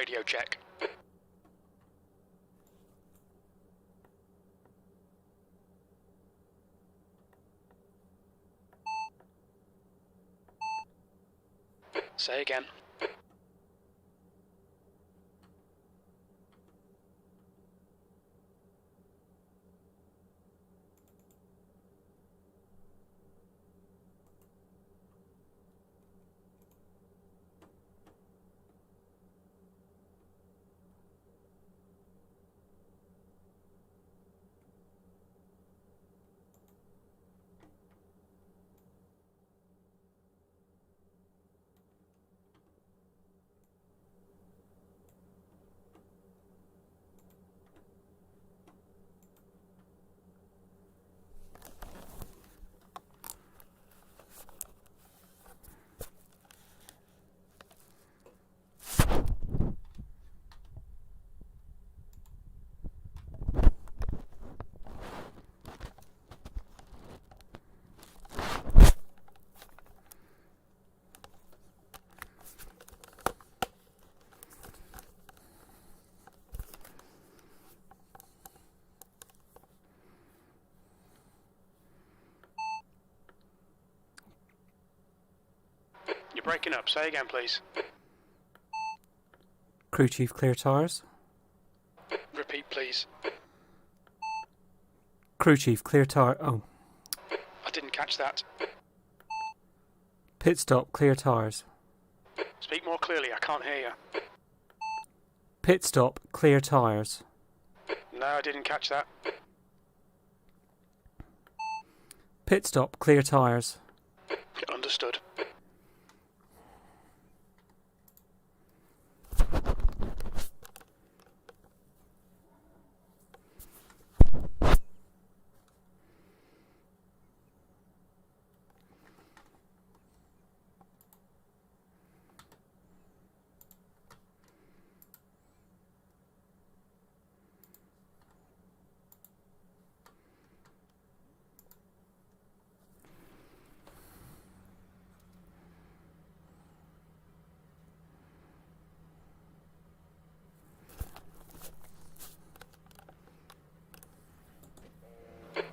radio check. Say again. You're breaking up. Say again, please. Crew Chief, clear tires. Repeat, please. Crew Chief, clear tire. Oh. I didn't catch that. Pit stop, clear tires. Speak more clearly. I can't hear you. Pit stop, clear tires. No, I didn't catch that. Pit stop, clear tires. Understood.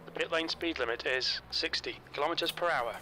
The pit lane speed limit is 60 kilometers per hour.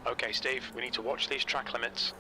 Okay, Steve, we need to watch these track limits.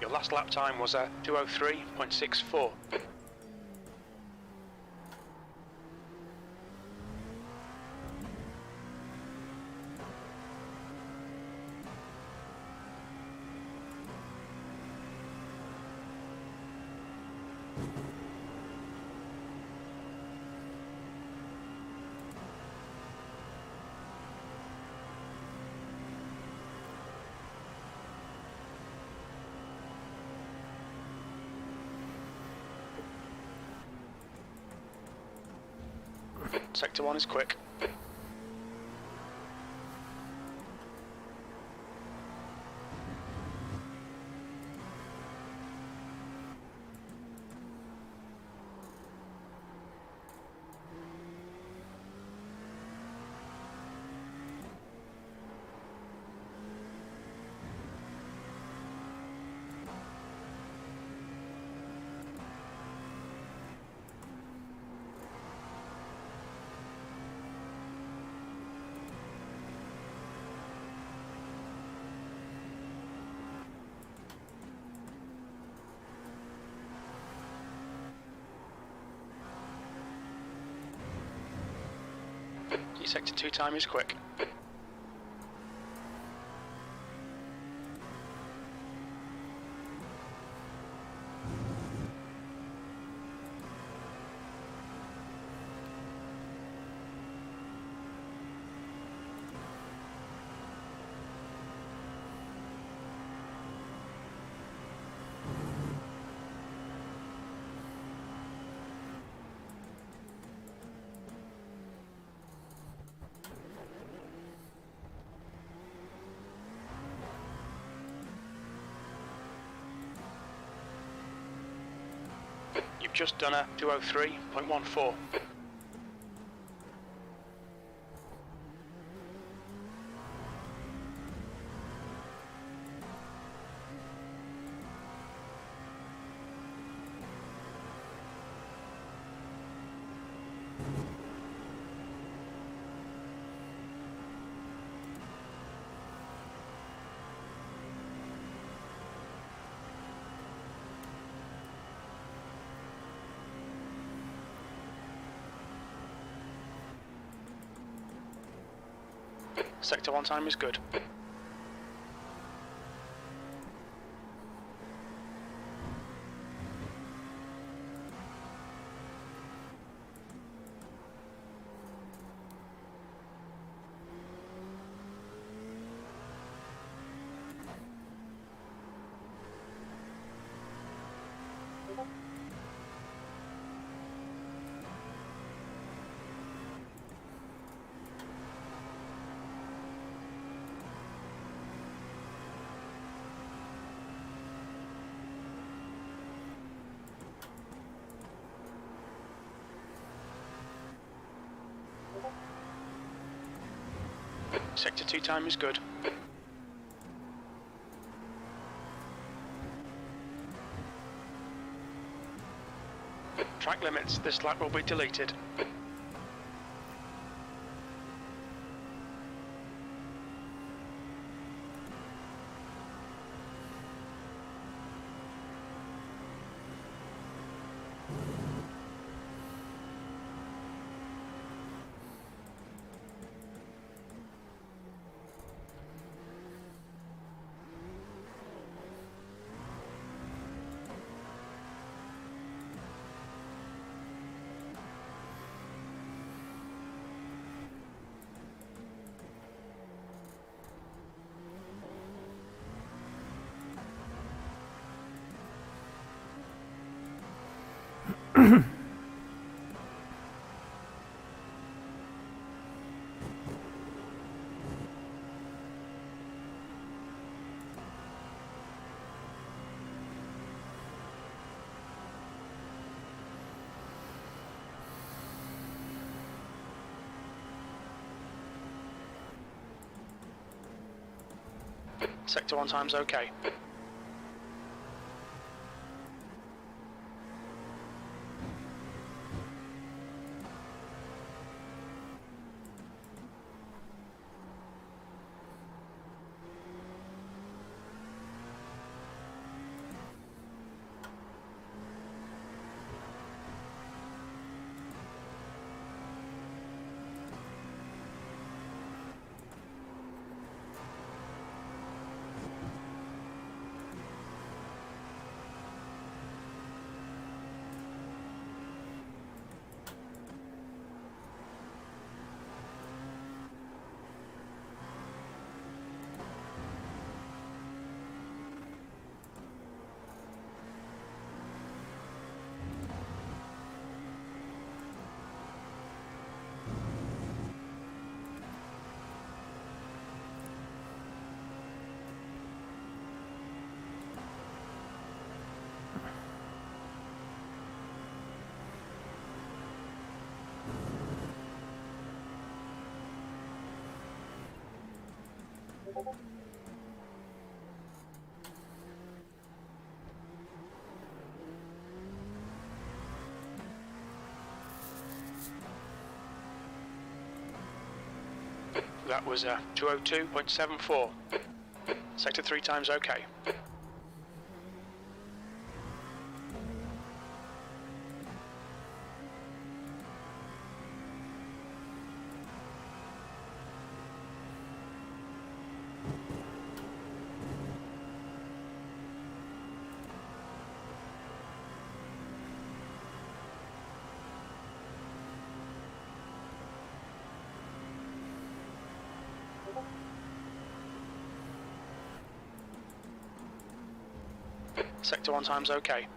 Your last lap time was 2:03.64. Sector 1 is quick. Your sector 2 time is quick. just done a 203.14. Sector 1 time is good. Sector 2 time is good. Track limits, this lap will be deleted. Sector 1 time's okay. That was 202.74. Sector 3 time's okay. Sector 1 time's okay.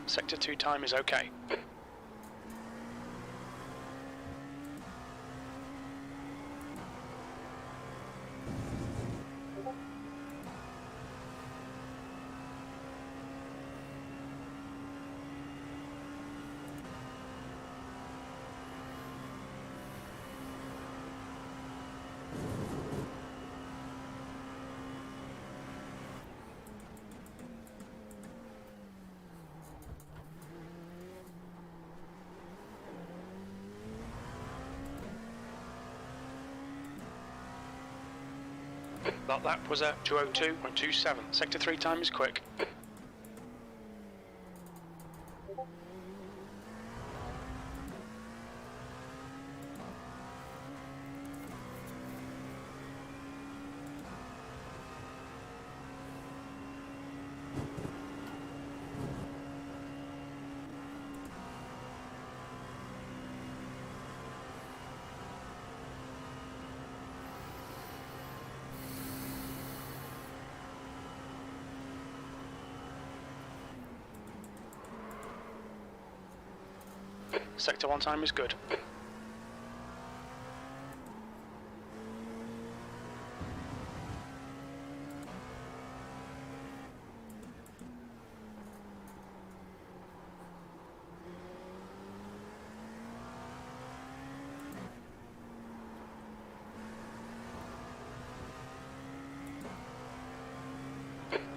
Sector 2 time is okay. That lap was at 2:02.27. Sector 3 time is quick. Sector 1 time is good.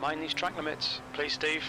Mind these track limits, please, Steve.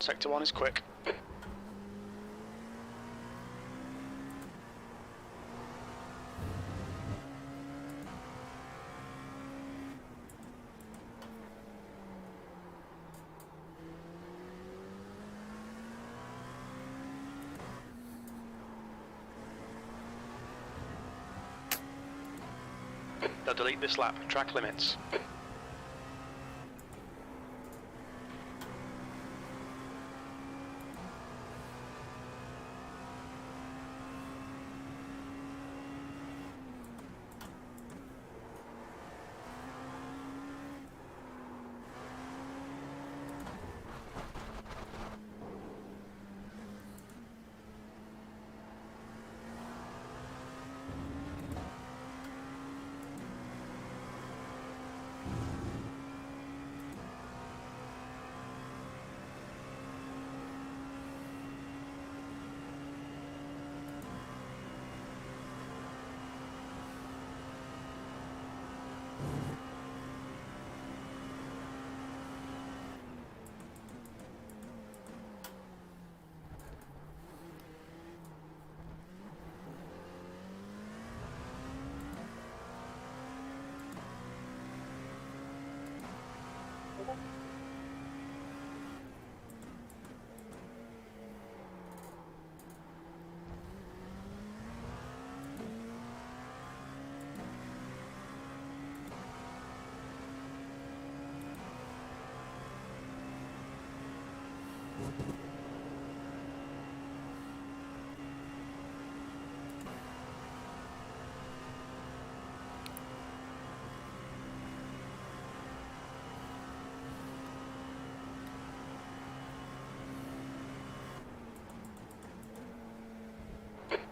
Sector 1 is quick. They'll delete this lap. Track limits.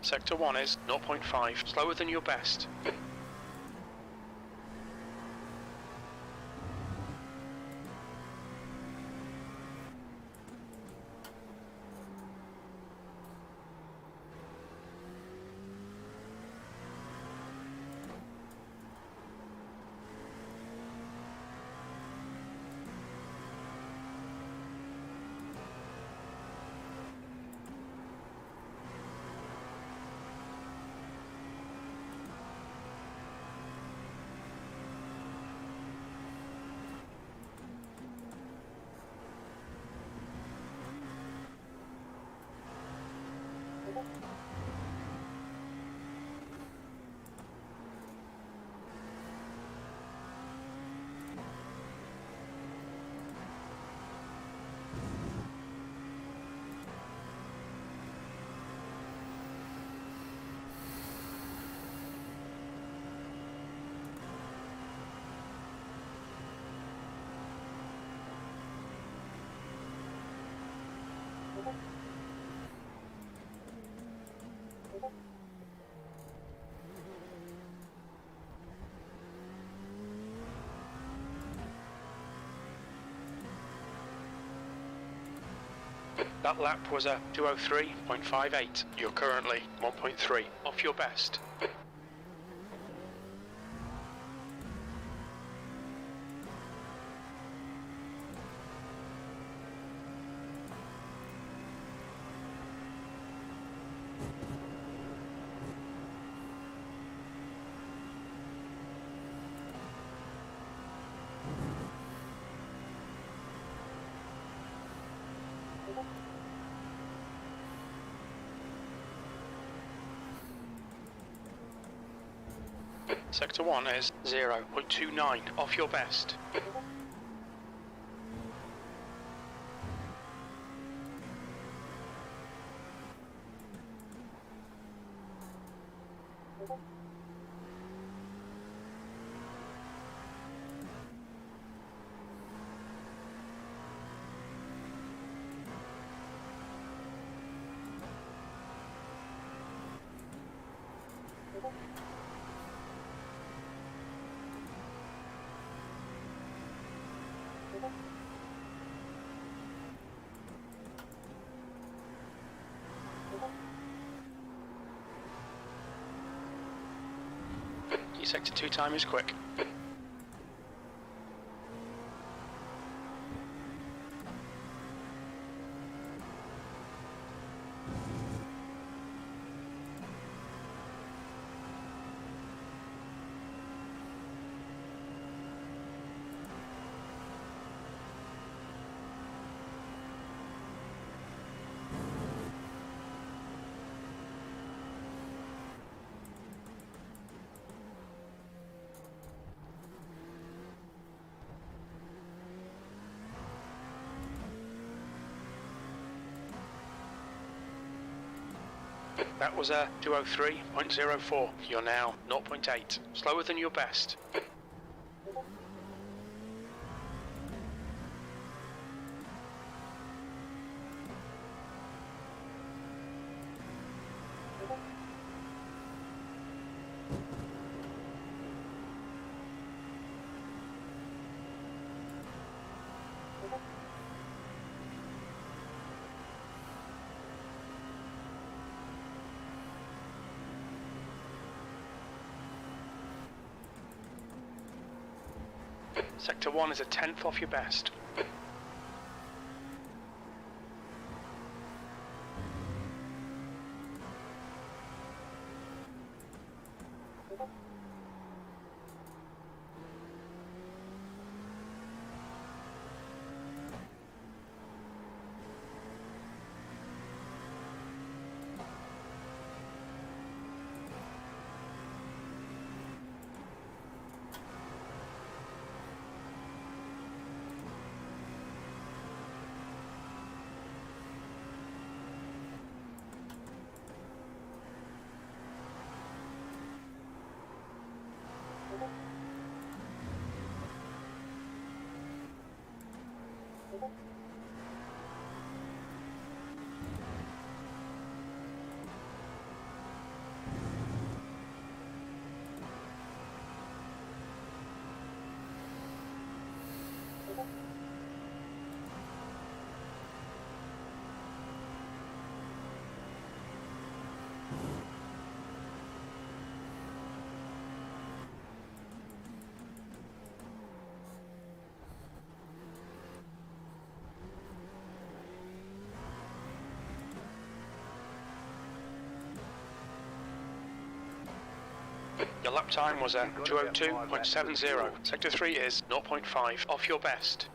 Sector 1 is 0.5, slower than your best. That lap was a 2:03.58. You're currently 1.3 off your best. Sector 1 is 0.29 off your best. Your Sector 2 time is quick. That was a 2:03.04. You're now 0.8, slower than your best. Sector 1 is a 10th off your best. lap time was a 2:02.70. Sector 3 is 0.5 off your best.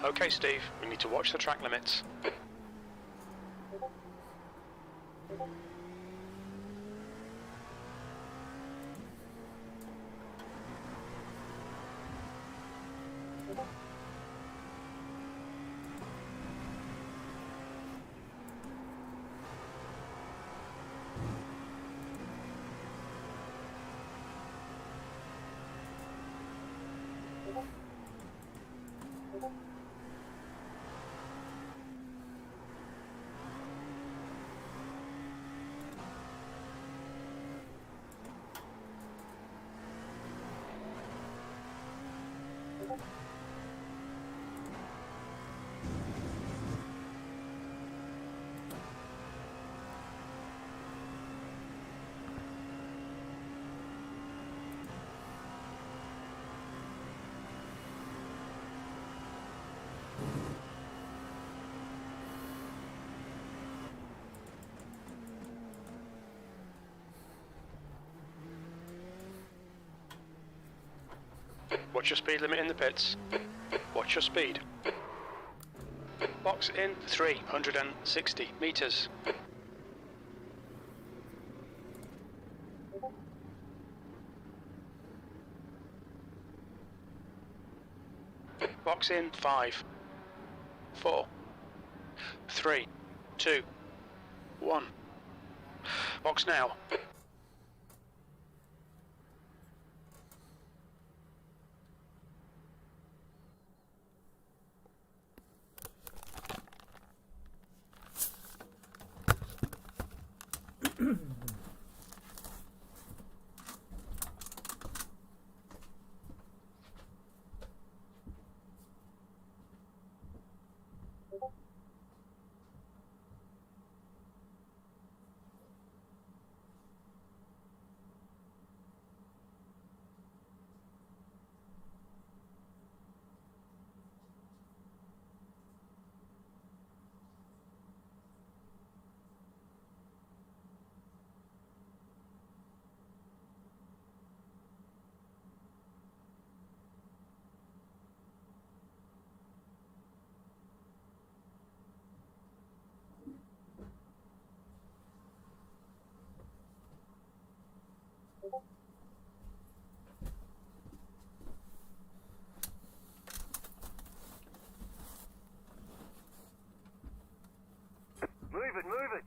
Okay, Steve, we need to watch the track limits. Watch your speed limit in the pits. Watch your speed. Box in 360 meters. Box in 5, 4, 3, 2, 1. Box now. Move it!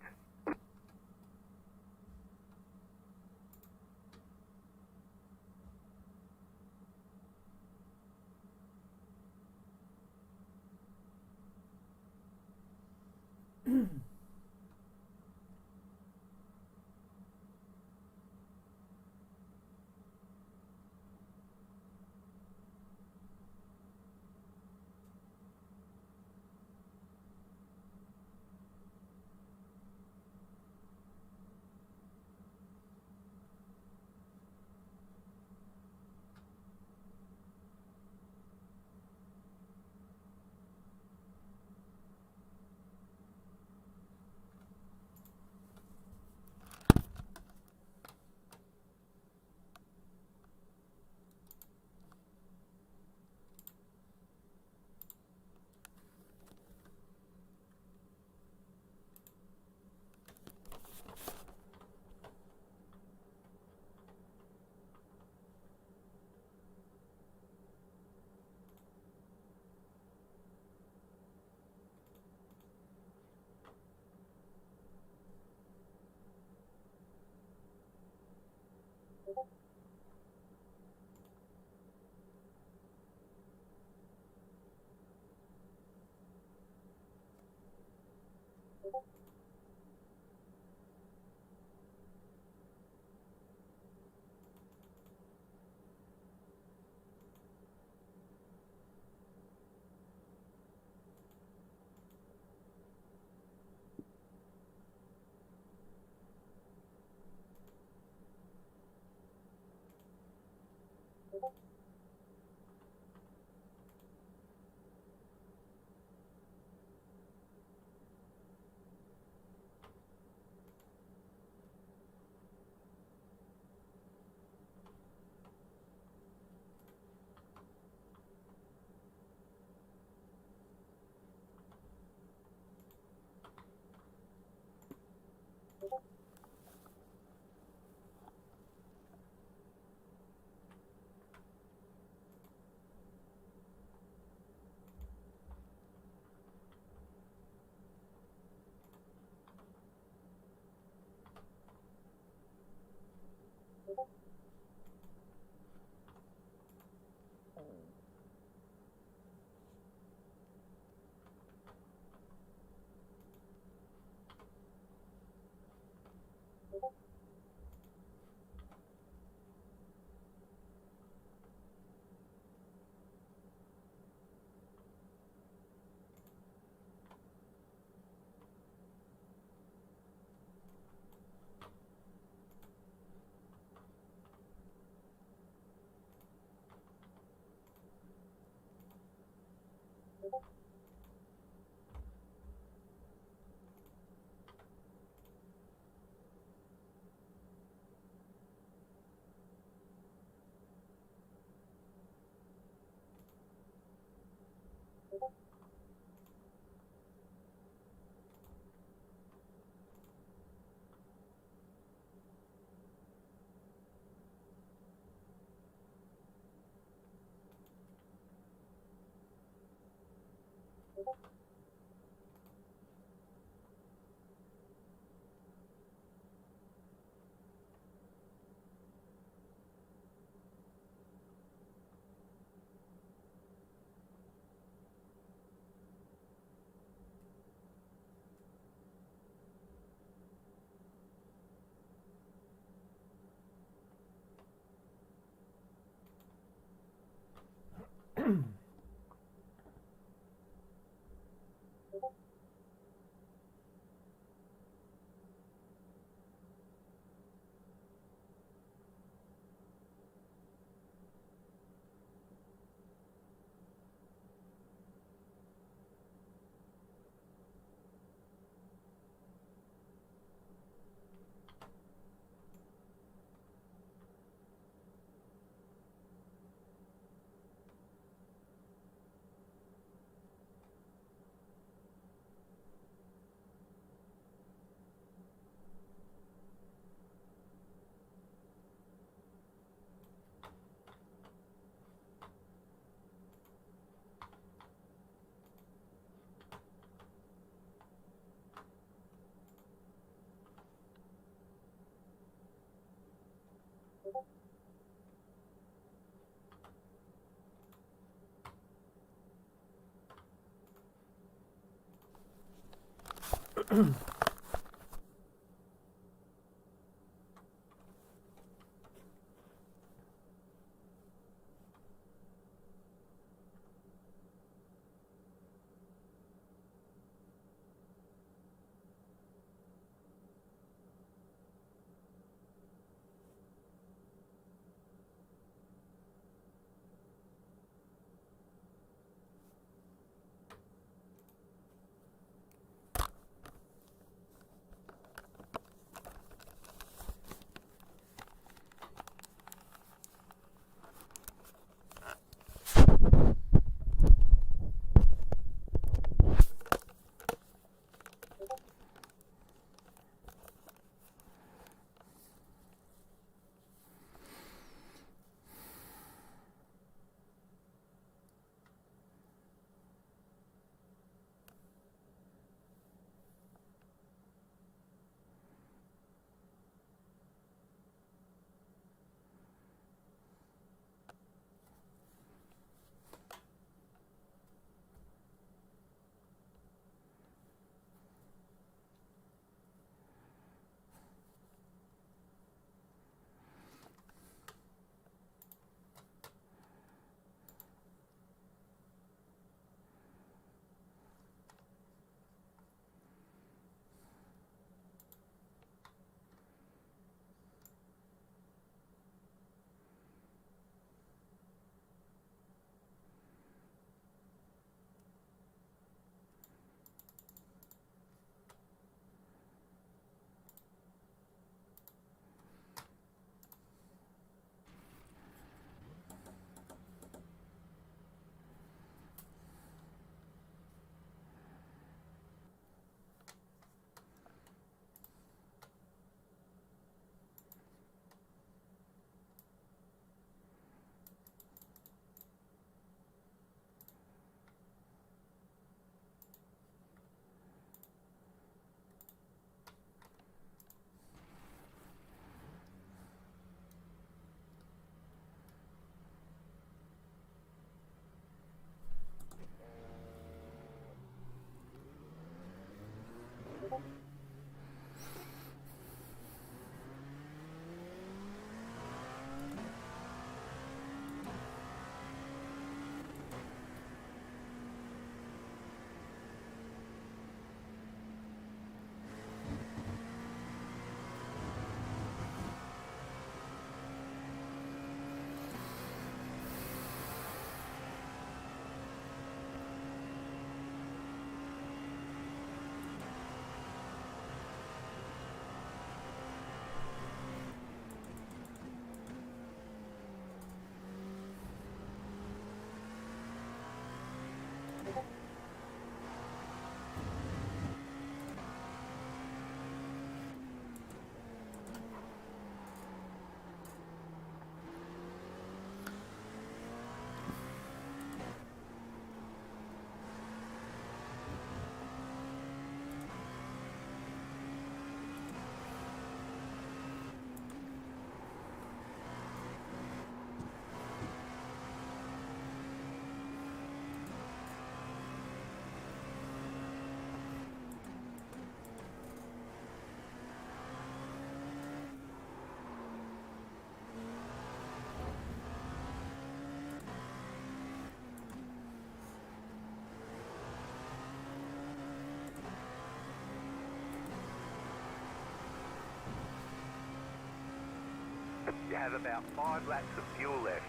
You have about 5 laps of fuel left.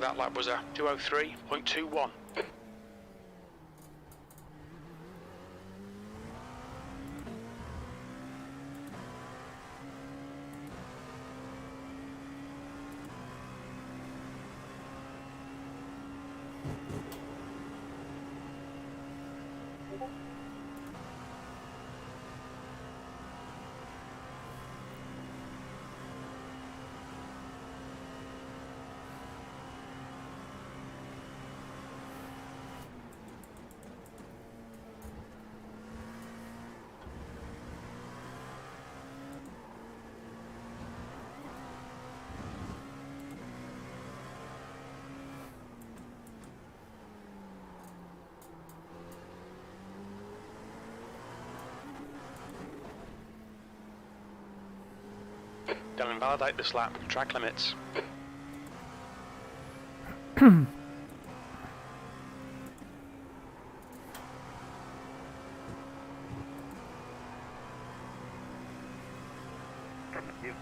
That lap was a 203.21. Don't invalidate this lap. Track limits. You've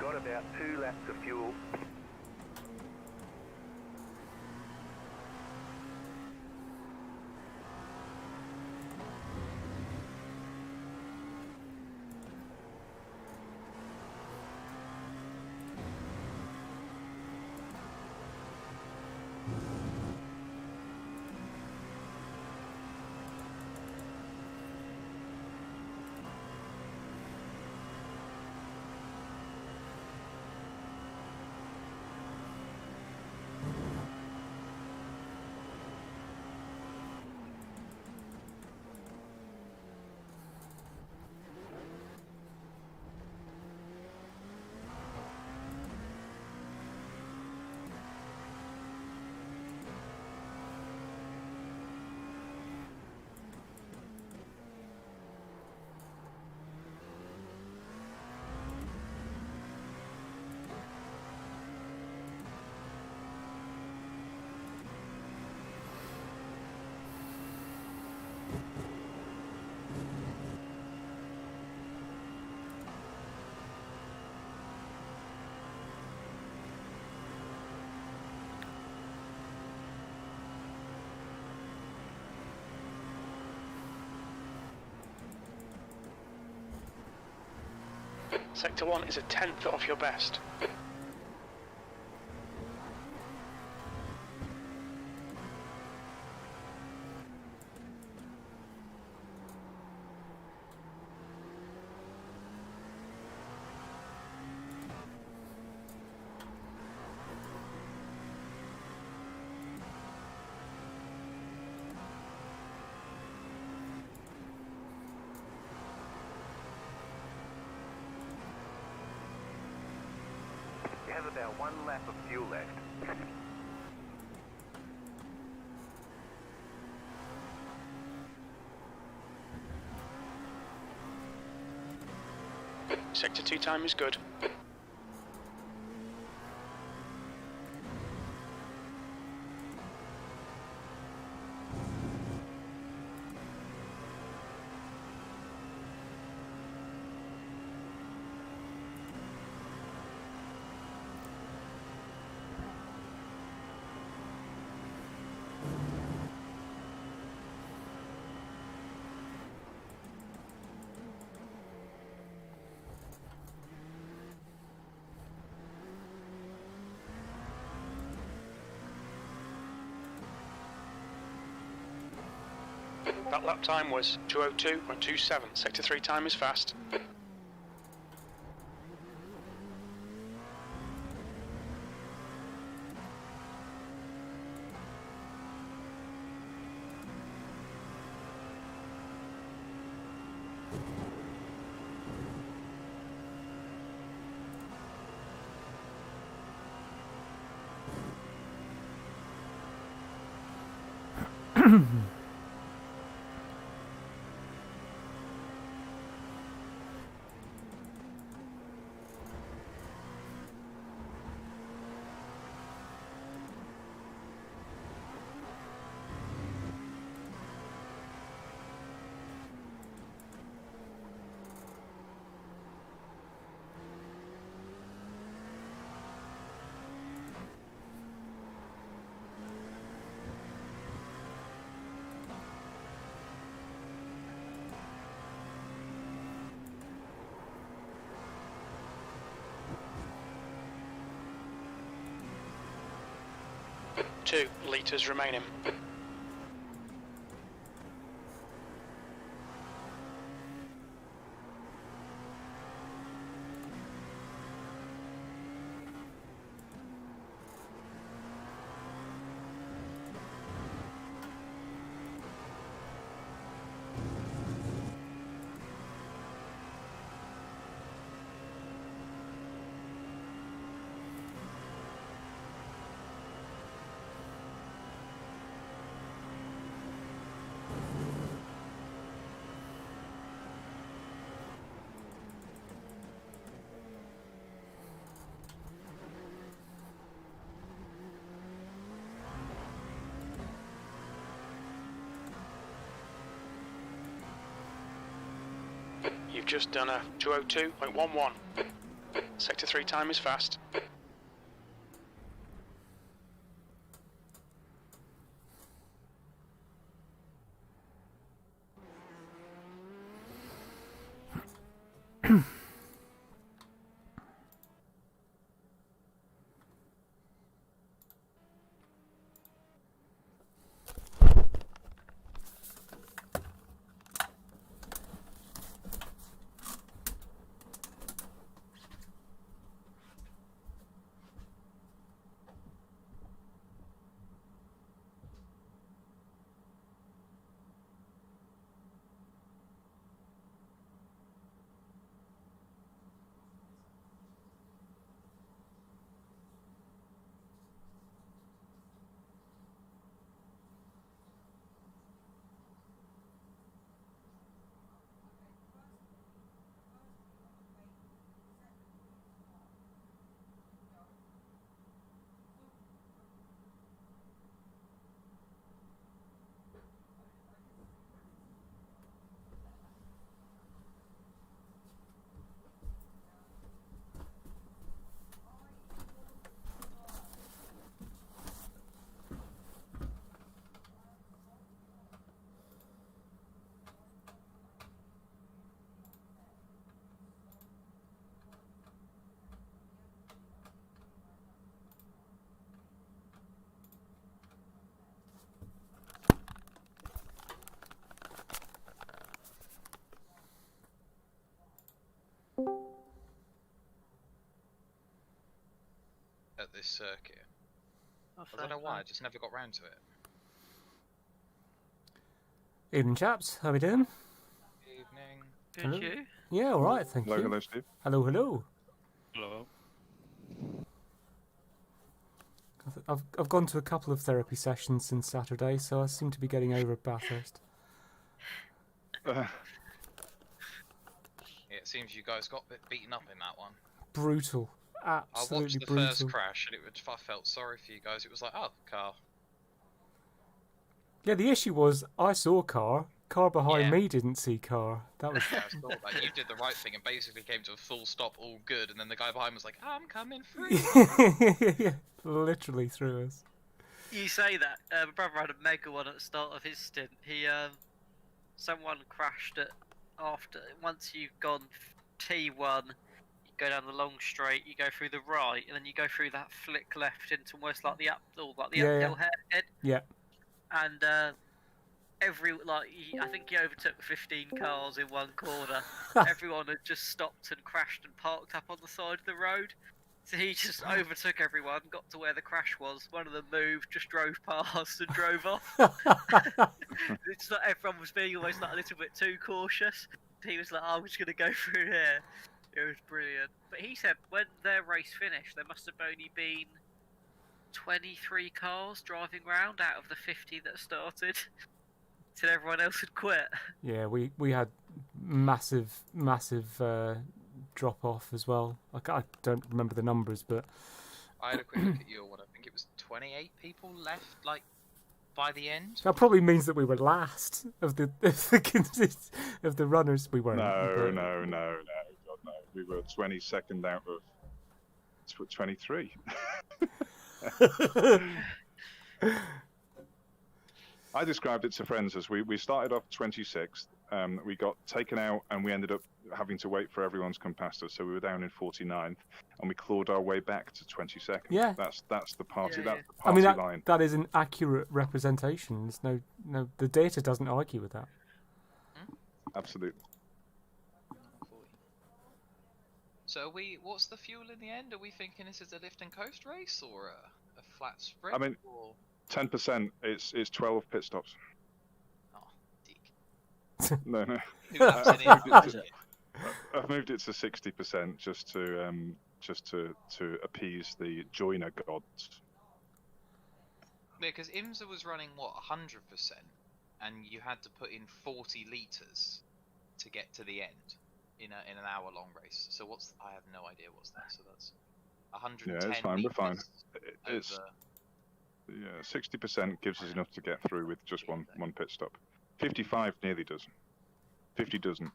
got about 2 laps of fuel. Sector 1 is a tenth off your best. You have about 1 lap of fuel left. Sector 2 time is good. That lap time was 2:02.27. Sector 3 time is fast. Two litres remaining. You've just done a 2:02.11. Sector 3 time is fast. at this circuit. Oh, I don't know why, I just never got round to it. Evening, chaps. How we doing? Evening. Good, Hello. you? Yeah, all right, thank Hello, you. hello, Steve. Hello, hello. Hello. I've gone to a couple of therapy sessions since Saturday, so I seem to be getting over Bathurst. Yeah, it seems you guys got a bit beaten up in that one. Brutal. I watched Absolutely the brutal. first crash and I felt sorry for you guys. It was like, oh, car. Yeah, the issue was I saw car behind Yeah. me didn't see car. That was Yeah, I saw that. You did the right thing and basically came to a full stop, all good, and then the guy behind was like, I'm coming through. yeah, literally through us. You say that. My brother had a mega one at the start of his stint. Someone crashed it once you've gone T1, you go down the long straight, you go through the right, and then you go through that flick left into almost like the uphill head. Yeah. And I think he overtook 15 cars in one corner. Everyone had just stopped and crashed and parked up on the side of the road. So he just overtook everyone, got to where the crash was. One of them moved, just drove past and drove off. It's like everyone was being almost like a little bit too cautious. He was like, I'm just going to go through here. It was brilliant. But he said when their race finished, there must have only been 23 cars driving round out of the 50 that started. Till everyone else had quit. Yeah, we had massive drop off as well. I don't remember the numbers, but I had a quick look at your one. I think it was 28 people left, like, by the end. that probably means that we were last of the of the runners. We weren't. No. God, no. We were 22nd out of 23. I described it to friends as we started off 26th, we got taken out and we ended up having to wait for everyone to come past us, so we were down in 49th and we clawed our way back to 22nd. Yeah. That's the party, Yeah, that's the party I mean line. that is an accurate representation. There's no the data doesn't argue with that. Absolutely. So what's the fuel in the end? Are we thinking this is a lift and coast race or a flat sprint? I mean, or... 10%, it's 12 pit stops. Oh, dick. No. Who laps in it? I've moved it to 60% just to appease the joiner gods. Yeah, because IMSA was running, what, 100%? And you had to put in 40 litres to get to the end in an hour-long race. So I have no idea what's that. So that's 110 Yeah, it's fine, we're fine. It's, over... yeah, 60% gives us enough to get through with just one pit stop. 55 nearly does. 50 doesn't.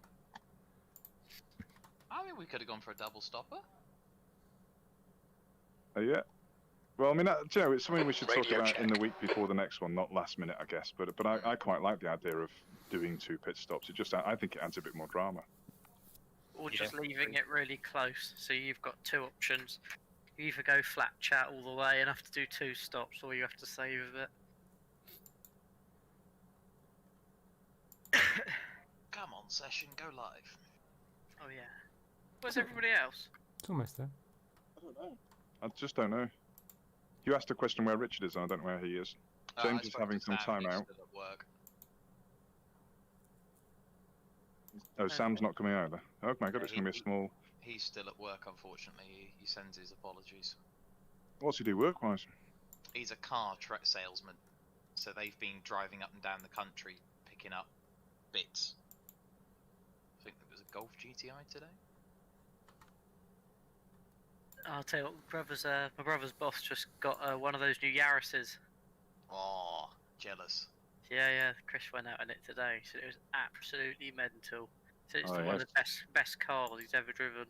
I mean, we could have gone for a double stopper. Yeah. Well, I mean, do you know, it's something we should talk Radio about check. in the week before the next one, not last minute, I guess. But I quite like the idea of doing 2 pit stops. I think it adds a bit more drama. Or just leaving it really close. So you've got 2 options. You either go flat chat all the way and have to do 2 stops, or you have to save a bit. Come on, session, go live. Oh yeah. Where's everybody else? It's almost there. I don't know. I just don't know. You asked a question where Richard is, and I don't know where he is. James I is spoke having to some Sam, time he's out. still at work. Oh, Sam's not coming either. Oh my god, it's going to be a small... He's still at work, unfortunately. He sends his apologies. What's he do work-wise? He's a car salesman, so they've been driving up and down the country picking up bits. I think there was a Golf GTI today. I'll tell you what, my brother's boss just got one of those new Yaris's. Oh, jealous. Yeah, Chris went out in it today, so it was absolutely mental. So it's Oh, one of yes. the best cars he's ever driven.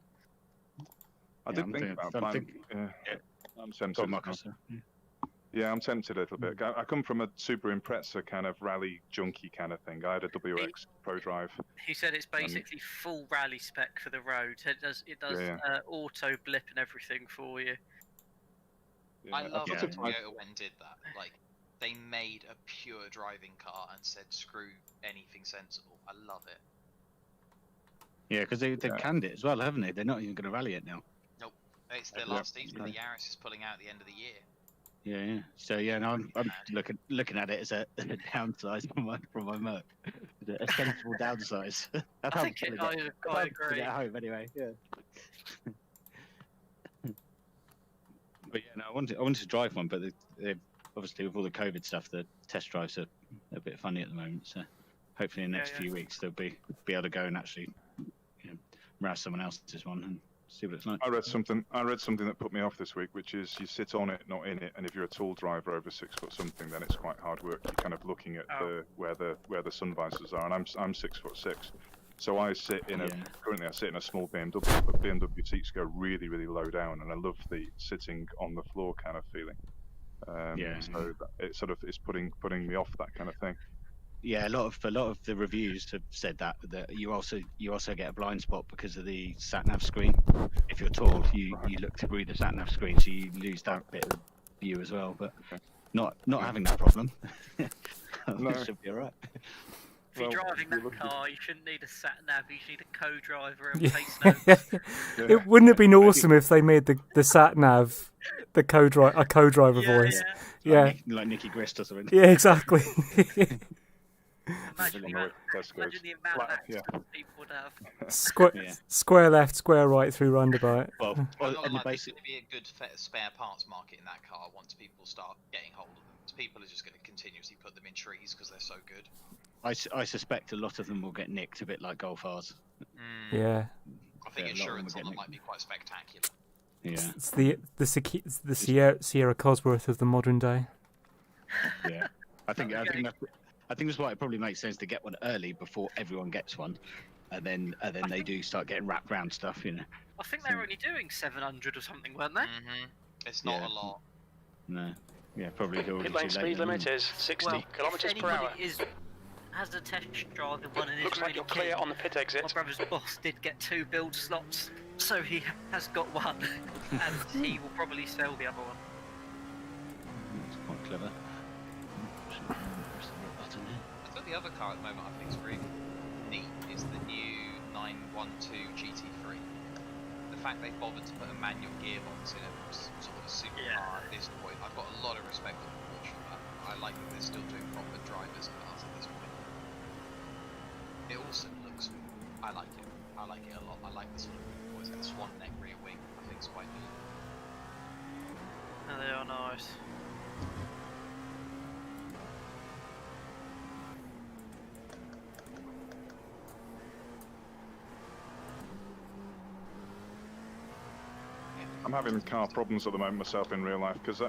I did think about buying... I'm tempted. Yeah, I'm tempted a little bit. I come from a Super Impreza kind of rally junkie kind of thing. I had a WX Pro Drive. He said it's basically full rally spec for the road. It does auto blip and everything for you. Yeah, I love thought when it might- Toyota went and did that. Like, they made a pure driving car and said, screw anything sensible. I love it. Yeah, because they've canned it as well, haven't they? They're not even going to rally it now. It's the last season. The Yaris is pulling out at the end of the year. Yeah. So yeah, no, I'm looking at it as a downsize from my Merc. A sensible downsize. That's I how think I'm I feeling quite it agree. at home anyway. Yeah. But yeah, no, I wanted to drive one, but they obviously with all the COVID stuff, the test drives are a bit funny at the moment. So hopefully in the next few weeks they'll be able to go and actually, rouse someone else's one and see what it's like. I read something that put me off this week, which is you sit on it, not in it, and if you're a tall driver over 6 foot something, then it's quite hard work. You're kind of looking at where the sun visors are, and I'm 6'6", so I sit in currently I sit in a small BMW, but BMW seats go really really low down, and I love the sitting on the floor kind of feeling. So it's putting me off that kind of thing. Yeah, a lot of the reviews have said that you also get a blind spot because of the sat nav screen. If you're tall, you look through the sat nav screen, so you lose that bit of view as well. But not having that problem, it should be alright. If you're driving that car, you shouldn't need a sat nav. You should need a co-driver and face notes. Wouldn't it have been awesome if they made the sat nav a co-driver voice? Yeah. Like Nicky Grist or something. Yeah, exactly. Imagine the amount of accidents people would have. Square left, square right through roundabout. Well, There's on the going basic. to be a good spare parts market in that car once people start getting hold of them. People are just going to continuously put them in trees because they're so good. I suspect a lot of them will get nicked, a bit like Golf R's. Yeah. I think insurance on them might be quite spectacular. Yeah. It's the Sierra Cosworth of the modern day. Yeah. I think that's why it probably makes sense to get one early before everyone gets one, and then they do start getting wrapped around stuff, I think they were only doing 700 or something, weren't they? It's not a lot. No. Yeah, probably. Pit lane speed limit is 60 kilometers per hour. Has a test drive in one and is Looks like really you're clear keen. on the pit exit. My brother's boss did get 2 build slots, so he has got one, and he will probably sell the other one. That's quite clever. I thought the other car at the moment I think is really neat is the new 912 GT3. The fact they bothered to put a manual gearbox in it was sort of a supercar at this point. I've got a lot of respect for Porsche for that. I like that they're still doing proper drivers cars at this point. It also looks, I like it a lot. I like the sort of, what is it, the swan neck rear wing. I think it's quite neat. And they are nice. I'm having car problems at the moment myself in real life because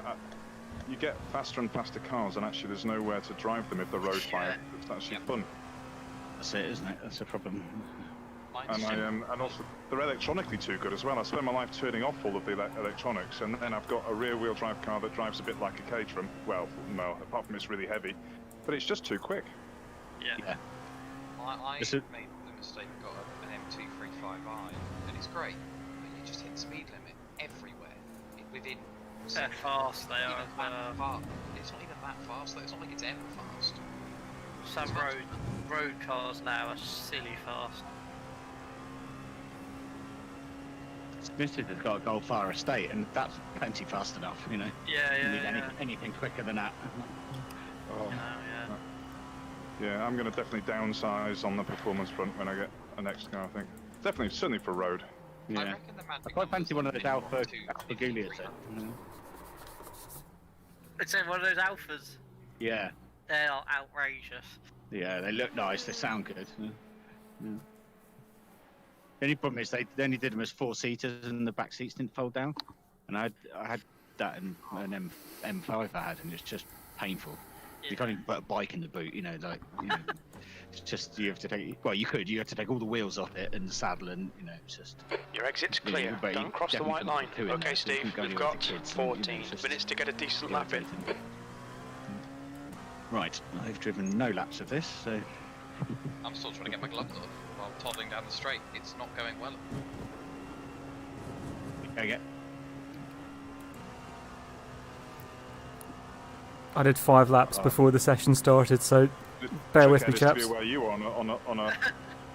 you get faster and faster cars, and actually there's nowhere to drive them if the road's bad. It's actually fun. That's it, isn't it? That's a problem. And also they're electronically too good as well. I spend my life turning off all of the electronics, and then I've got a rear-wheel drive car that drives a bit like a Caterham. Well, no, apart from it's really heavy, but it's just too quick. Yeah. I made the mistake and got an M235i, and it's great, but you just hit the speed limit everywhere within. They're fast, they are. It's not even that fast. It's not like it's ever fast. Some road cars now are silly fast. Smith's has got a Golf R estate, and that's plenty fast enough, Yeah, You need anything quicker than that. Oh. Yeah, I'm going to definitely downsize on the performance front when I get a next car, I think. Certainly for road. Yeah. I quite fancy one of those Alpha Gulias. It's one of those Alphas. Yeah. They are outrageous. Yeah, they look nice, they sound good. Yeah. The only problem is they only did them as 4-seaters and the back seats didn't fold down. And I had that in an M5 I had, and it's just painful. Yeah. You can't even put a bike in the boot, it's just, you have to take, you have to take all the wheels off it and the saddle, and, it's just... Your exit's clear, don't cross the white line. Okay, Steve, we've got 14 minutes to get a decent lap in. Right, I've driven no laps of this, so... I'm still trying to get my gloves off while toddling down the straight. It's not going well. Okay. I did 5 laps before the session started, so bear with me, chaps. Where you are on a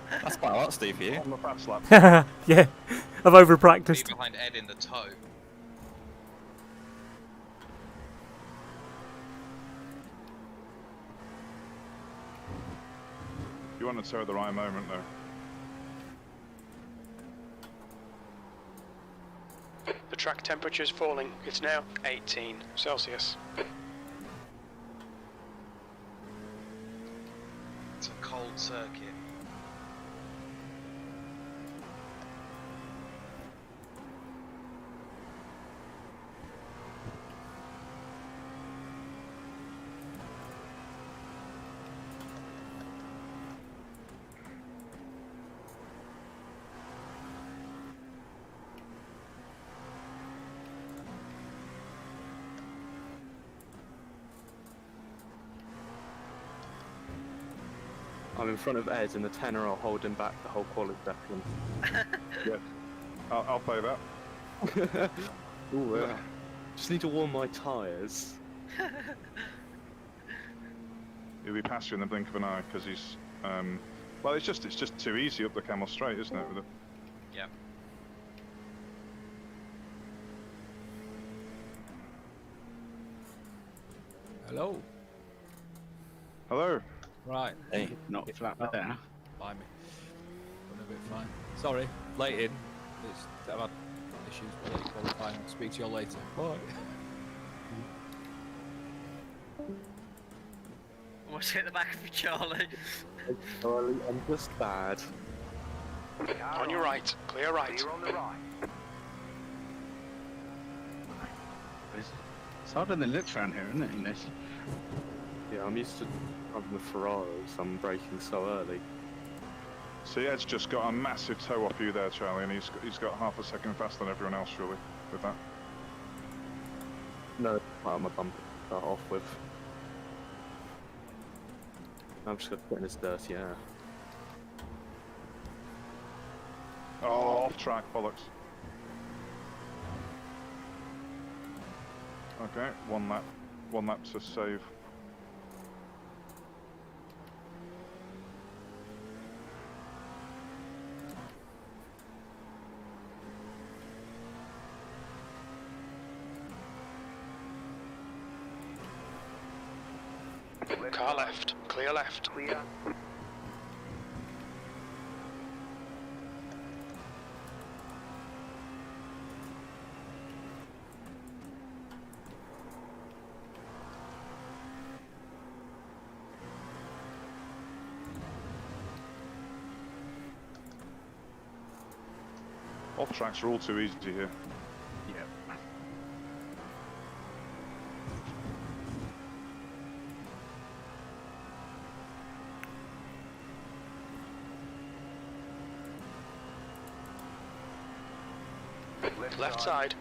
That's quite a lot, Steve, for you. On the fast lap. Yeah, I've over practiced. Be behind Ed in the toe. You want to tow at the right moment, though. The track temperature is falling. It's now 18 Celsius. It's a cold circuit. I'm in front of Ed and the 10 are holding back the whole quality second. Yeah, I'll pay that. Ooh, yeah. Just need to warm my tyres. He'll be past you in the blink of an eye because he's. Well, it's just too easy up the Camel Straight, isn't it? With Yeah. Hello. Hello. Right. Hey, not flat there. Blimey. Running a bit fine. Sorry, late in. I've had issues with late qualifying. I'll speak to you all later. Bye. What's at the back of you, Charlie? Charlie, I'm just bad. On your right, clear right. Clear on the right. It's harder than it looks around here, isn't it, English? Yeah, I'm used to driving the Ferrari, so I'm braking so early. See, Ed's just got a massive toe off you there, Charlie, and he's got half a second faster than everyone else, really, with that. No, I'm a bumper to start off with. I'm just gonna put in this dirty air. Oh, off track, bollocks. Okay, one lap to save. Car left, clear left. Clear. Off tracks are all too easy here. Yep. Left side.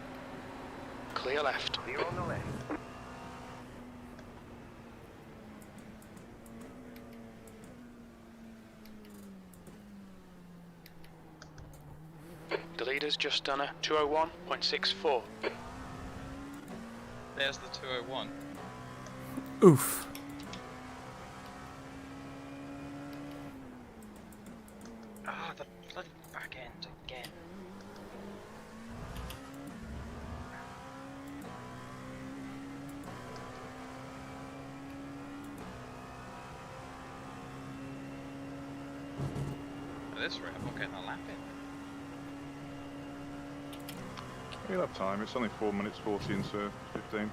Clear left. Clear on the left. The leader's just done a 201.64. There's the 201. Oof. Ah, the bloody back end again. At this rate, I'm not getting a lap in. You'll have time, it's only 4 minutes 14 to 15.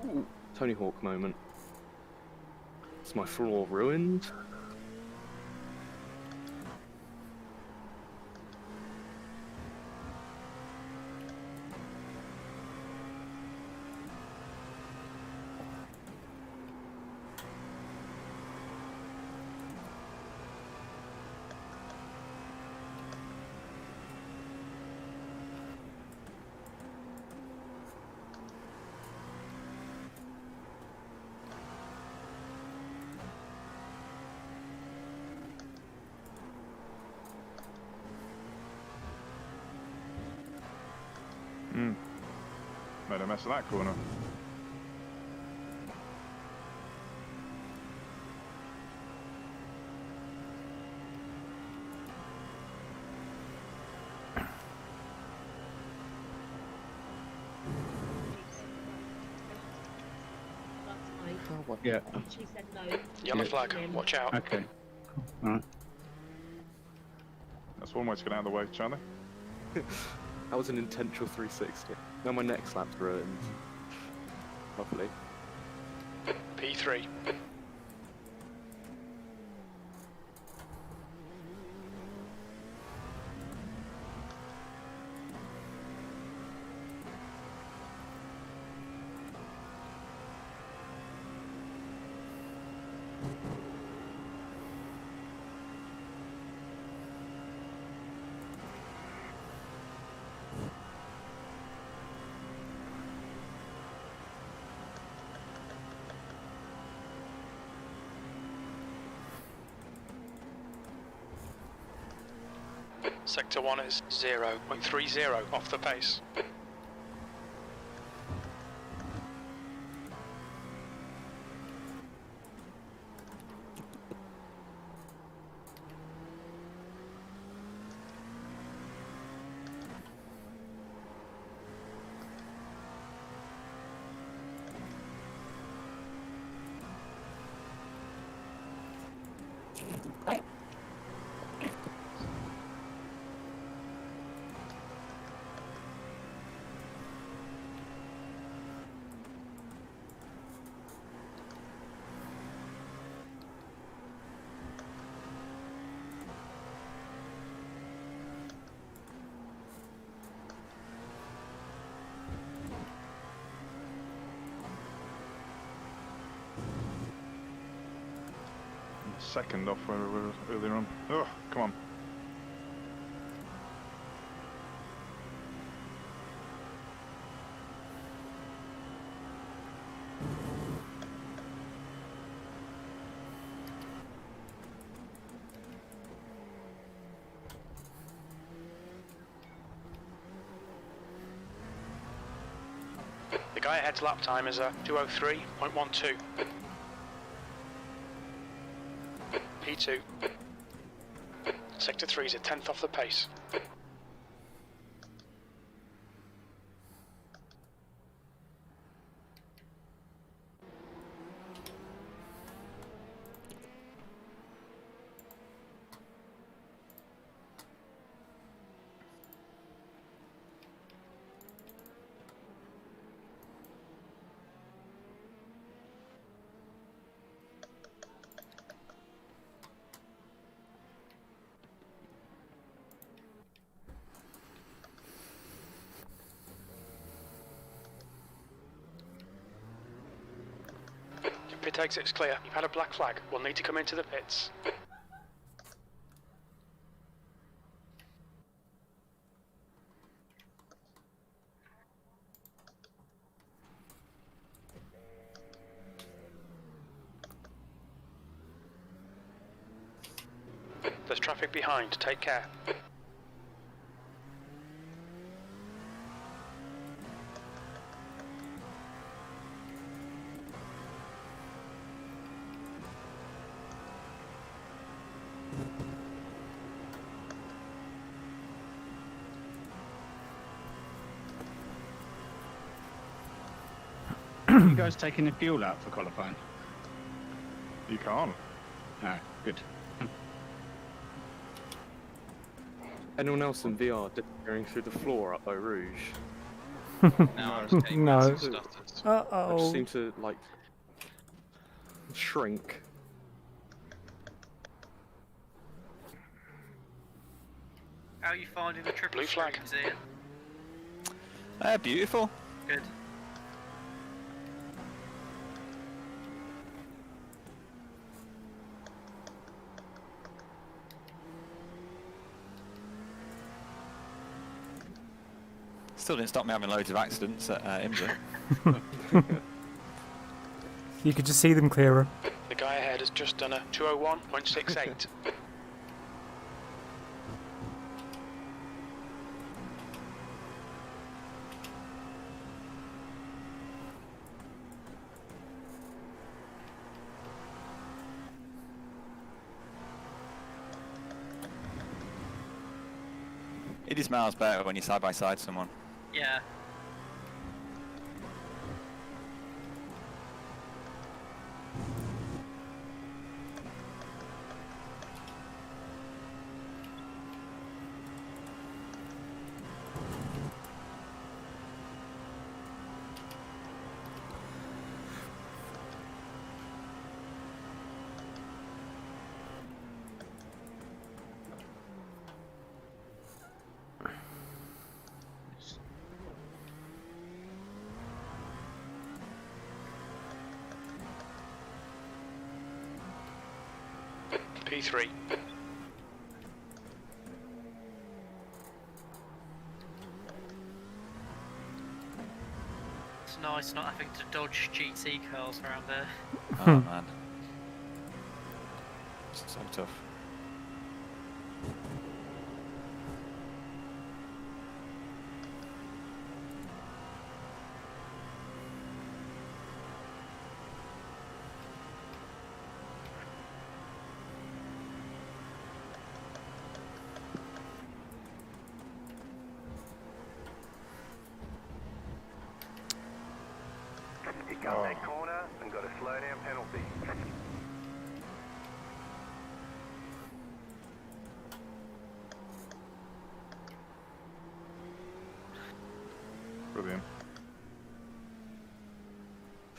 Ooh, Tony Hawk moment. Is my floor ruined? Made a mess of that corner. Yeah. She said no. Yellow flag, watch out. Okay. Alright. That's one way to get out of the way, Charlie. That was an intentional 360. Now my next lap's ruined. Lovely. P3. Sector 1 is 0.30 off the pace. Second off where we were earlier on. Oh, come on. The guy ahead's lap time is a 2:03.12. P2. Sector 3 is a 10th off the pace. Pit exit's clear. You've had a black flag. We'll need to come into the pits. There's traffic behind. Take care. You guys taking the fuel out for qualifying? You can't. No, good. Anyone else in VR disappearing through the floor up by Rouge? No, I'm just getting No. massive stutters. I just Uh-oh. seem to, like, shrink. How are you finding the triple Blue flag. screens, Ian? Beautiful. Good. Still didn't stop me having loads of accidents at IMSA. You could just see them clearer. The guy ahead has just done a 2:01.68. It is miles better when you're side by side someone. Yeah. P3. It's nice not having to dodge GT cars around there. Oh man. It's so tough. You cut that corner and got a slow down penalty. Brilliant.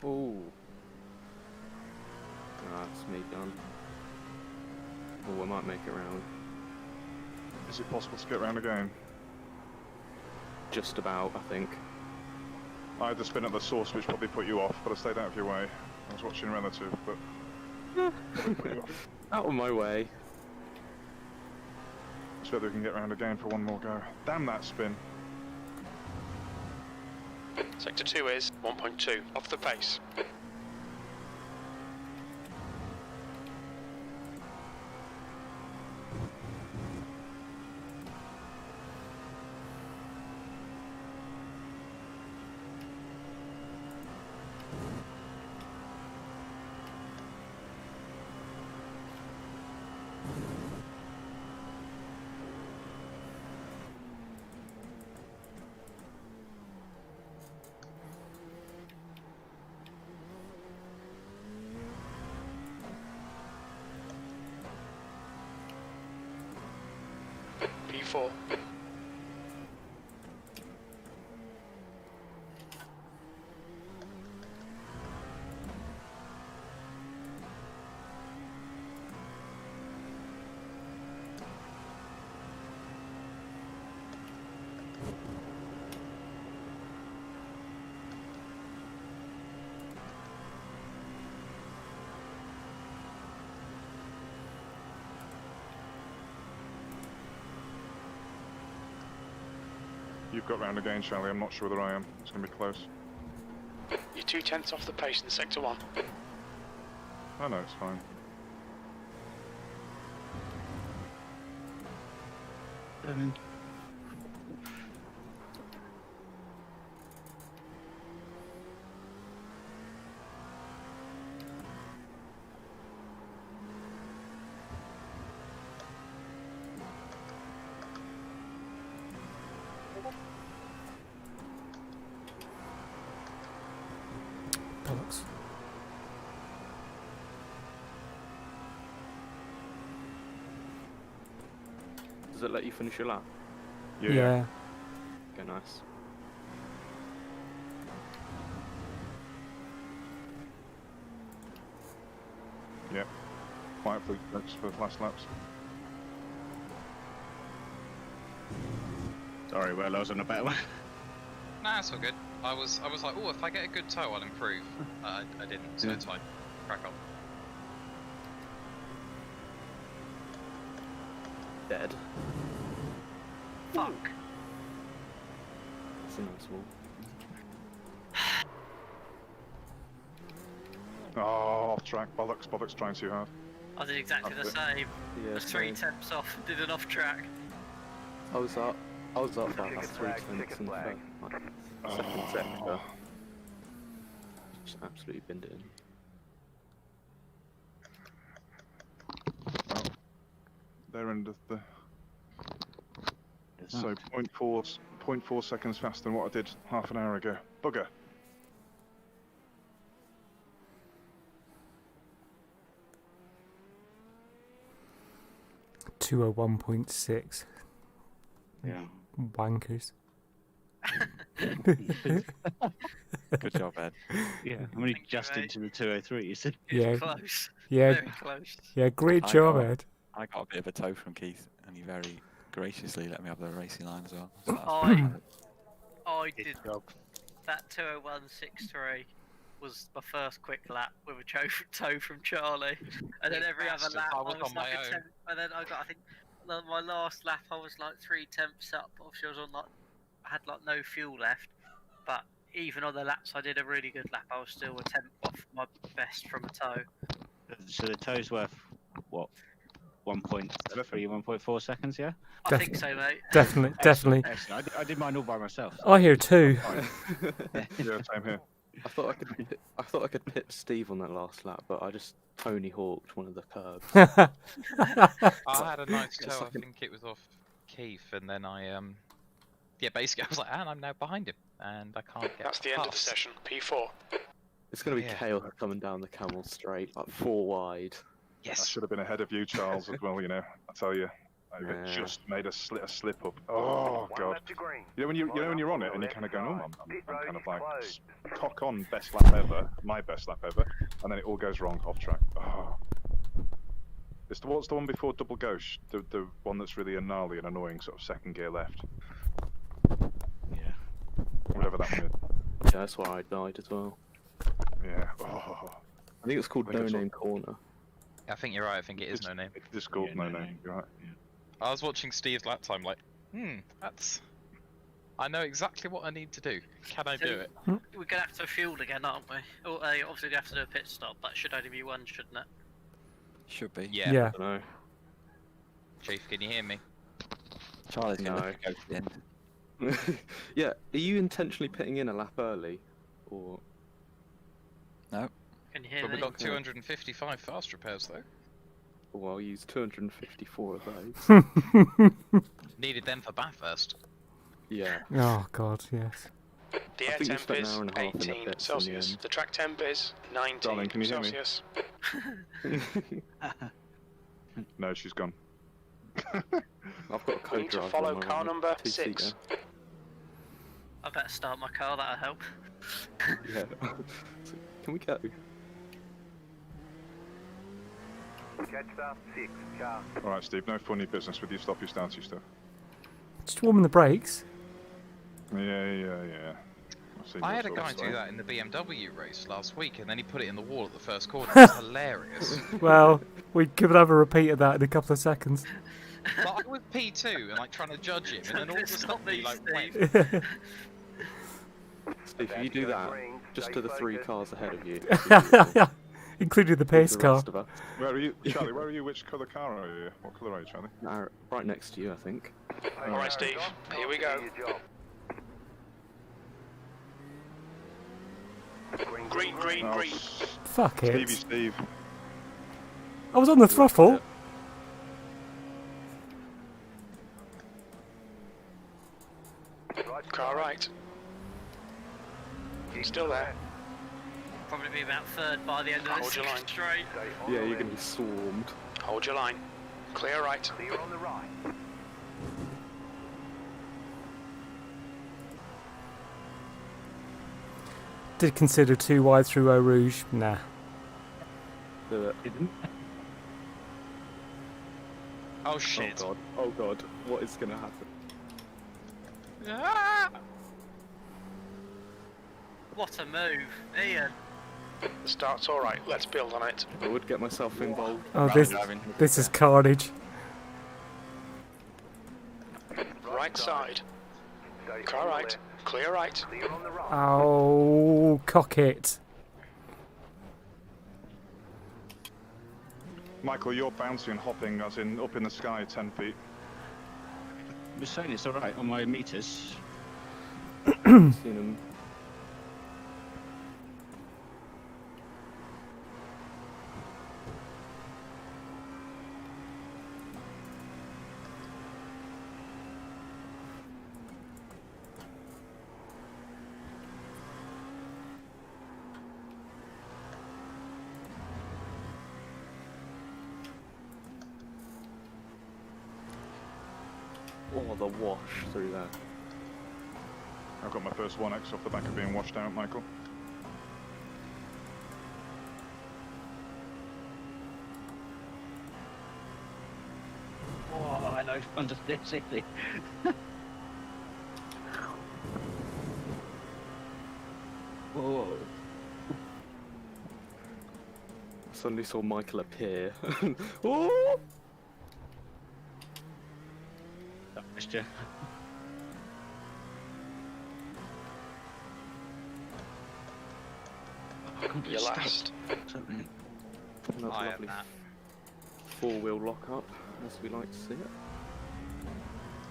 Oh. That's me done. Oh, I might make it round. Is it possible to get round again? Just about, I think. I had to spin at the source, which probably put you off, but I stayed out of your way. I was watching Relative, but probably put you off. Out of my way. Just whether we can get round again for one more go. Damn that spin. Sector 2 is 1.2 off the pace. P4. You've got round again, Charlie. I'm not sure whether I am. It's going to be close. You're 2/10 off the pace in Sector 1. Oh no, it's fine. Bollocks. Does it let you finish your lap? Yeah. Okay, nice. Yep. Quiet for the last laps. Sorry, well, I was on a better one. Nah, it's all good. I was like, oh, if I get a good tow, I'll improve. I didn't, so it's fine. Crack on. Dead. Fuck. That's a nice one. Oh, off track. Bollocks trying too hard. I did exactly the That's it. same. Yeah, Was 3 same. temps off and did an off track. I was up by about Ticket 3 flag, tenths ticket in the flag. second sector. Just absolutely binned it in. Well, their end of the So 0.4 seconds faster than what I did half an hour ago. Bugger. .201.6. Yeah. Wankers. Good job, Ed. Yeah. I'm only Thank you, just mate. into the 203. You said. Yeah. Close. Yeah. Very close. Yeah, great I job, got- Ed. I got a bit of a tow from Keith, and he very graciously let me have the racing line as well. So that's I Good did job. that 201.63 was my first quick lap with a tow from Charlie, and then You every other bastard, lap I I was was on like my a own. tenth, and then I got my last lap I was like 3 tenths up. Obviously I was on like I had like no fuel left, but even on the laps I did a really good lap. I was still a tenth off my best from a tow. So the tow's worth what? 1.3, 1.4 seconds, yeah? I think so, mate. Definitely, definitely. Excellent. I did mine all by myself. I hear two. Yeah, same here. I thought I could pit Steve on that last lap, but I just Tony hawked one of the curbs. I had a nice tow. I think it was off Keith, and then yeah, basically I was like, and I'm now behind him, and I can't get. That's the end of the past. session. P4. It's going to be Yeah. chaos coming down the Camel Straight, like 4 wide. I Yes. should have been ahead of you, Charles, as well. You know, I tell you, I Yeah. just made a slip up. Oh God! You know when you're on it and you're kind of going, oh, I'm kind of like cock on, best lap ever, my best lap ever, and then it all goes wrong, off track. Oh. What's the one before double gauche? The one that's really gnarly and annoying, sort of second gear left. Yeah. Whatever that means. Yeah, that's where I died as well. Yeah. Oh. I think it's called I think No it's Name Corner. I think you're right. I think it is no name. It's just called Yeah, no no name. name. You're right. I was watching Steve's lap time, like, that's. I know exactly what I need to do. Can I do it? We're gonna have to fuel again, aren't we? Oh, obviously we have to do a pit stop. That should only be one, shouldn't it? Should be. Yeah. Yeah. I don't know. Chief, can you hear me? Charlie's going No. to go to the end. Yeah, are you intentionally pitting in a lap early, or? No. Can you hear But me? we got 255 fast repairs though. Well, I'll use 254 of those. Needed them for Bathurst. Yeah. Oh God, yes. The I air think we temp spent an is hour and a half in the 18 pits in the Celsius. end. The track temp is 19 Darling, can you hear me? Celsius. No, she's gone. I've got a We co need to driver follow on my car number two-seater. 6. I better start my car. That'll help. Yeah. So, can we go? Catch up, 6, car. All right, Steve. No funny business with you. Stop your stancy stuff. Just warming the brakes. Yeah. I had a guy do that in the BMW race last week, and then he put it in the wall at the first corner. It was hilarious. Well, we could have a repeat of that in a couple of seconds. But I was P2 and like trying to judge him, and then all of a It's sudden not me, he like Steve. went. Steve, if you do that, just to the 3 cars ahead of you. Including the pace the car. rest of us. Where are you, Charlie? Where are you? Which colour car are you? What colour are you, Charlie? Right next to you, I think. All right, Steve. Here we go. Green, green, Oh, green. Fuck it. Steve. I was on the throttle. Car right. Still there. Probably be about third by the end of Hold this your line. straight. Yeah, you're going to be swarmed. Hold your line. Clear right. Clear on the right. Did consider 2 wide through Eau Rouge. Nah. Do it. Oh shit. Oh god. What is going to happen? Ah! What a move, Ian. The start's all right. Let's build on it. I would get myself involved. Oh, Driving. this is carnage. Right side. Car right. Clear right. Clear on the right. Oh, cock it. Michael, you're bouncing and hopping, as in up in the sky, 10 feet. I'm just saying it's alright on my meters. Seen him. Oh, the wash through there. I've got my first 1x off the back of being washed out, Michael. Oh, I know, under this. Whoa. Suddenly saw Michael appear. Oh! That missed you. You're last. Another I had lovely that. four-wheel lock-up, as we like to see it.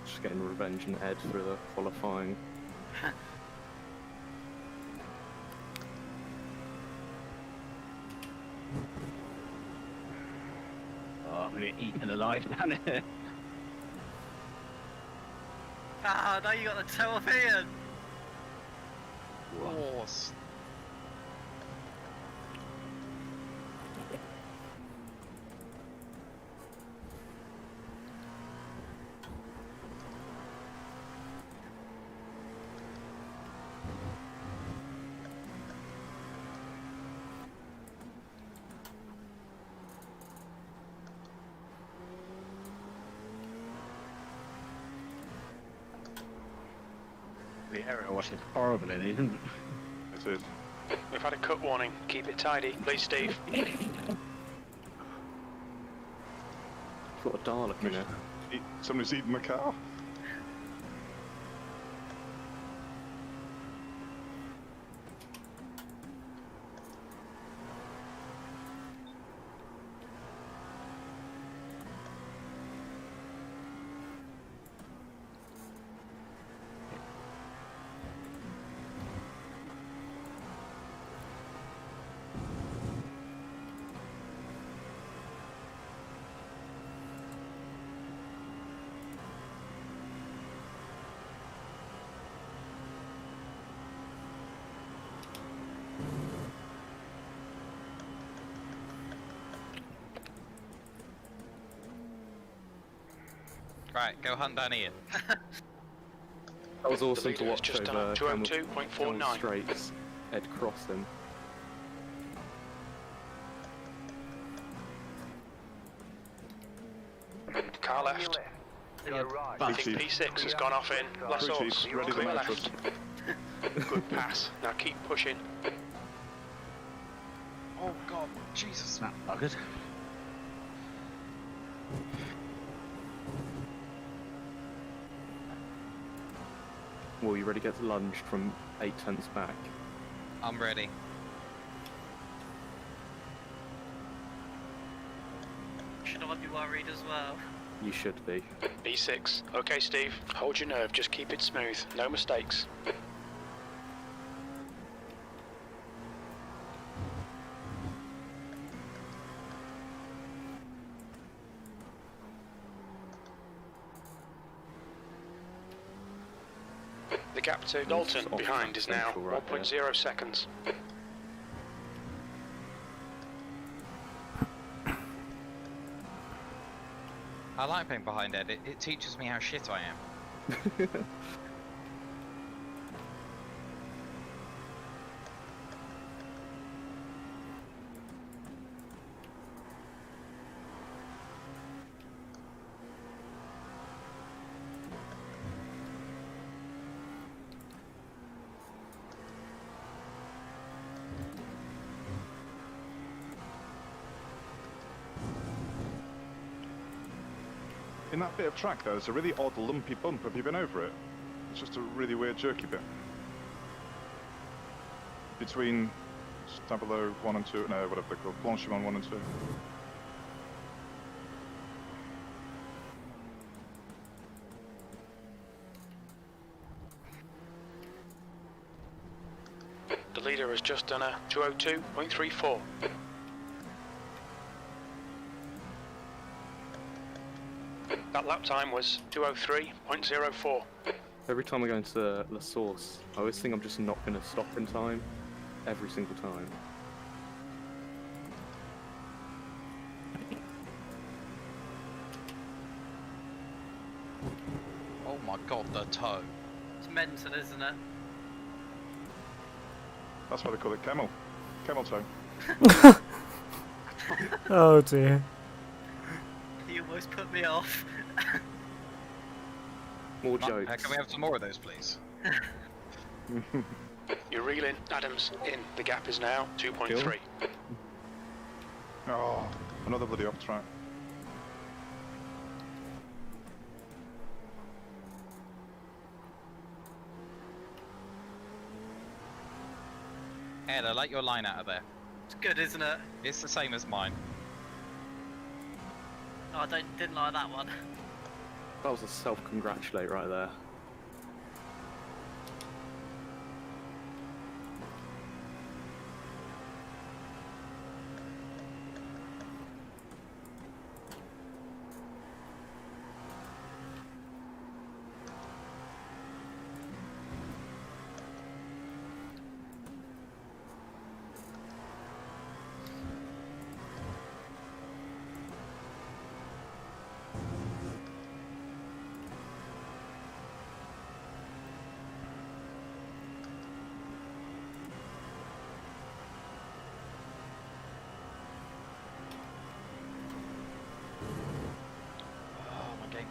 Just getting revenge on Ed for the qualifying. Oh, I'm gonna get eaten alive down here. Ah, now you got the toe of Ian. Oh, The aerial was horrible in it, isn't it? It is. We've had a cut warning. Keep it tidy, please, Steve. Got a Dalek in it. Somebody's eating my car. right, go hunt down Ian. That was awesome leader to has watch just done over a 202.49. Camel straights. Ed cross him. Car left. Go right. I think P6 has gone off in. La Three Source, Chiefs, ready to clear match left. Good pass. Now keep pushing. Oh god, Jesus. Snap buggers. Well, you ready to get lunged from 8/10 back? I'm ready. Should I be worried as well? You should be. B6. Okay, Steve. Hold your nerve. Just keep it smooth. No mistakes. The gap to Dalton off behind is now central right 1.0 seconds. I like being behind Ed. It teaches me how shit I am. In that bit of track, there's a really odd lumpy bump. Have you been over it? It's just a really weird jerky bit. Between Tableau 1 and 2, no, whatever they're called, Blanchiment 1 and 2. The leader has just done a 202.34. That lap time was 203.04. Every time I go into La Source, I always think I'm just not going to stop in time. Every single time. my god, the toe. It's mental, isn't it? That's why they call it camel. Camel toe. Oh dear. He almost put me off. More jokes. Can we have some more of those, please? You're reeling. Adams in. The gap is now 2.3. Oh, another bloody off track. Ed, I like your line out of there. It's good, isn't it? It's the same as mine. Oh, I didn't like that one. That was a self-congratulate right there.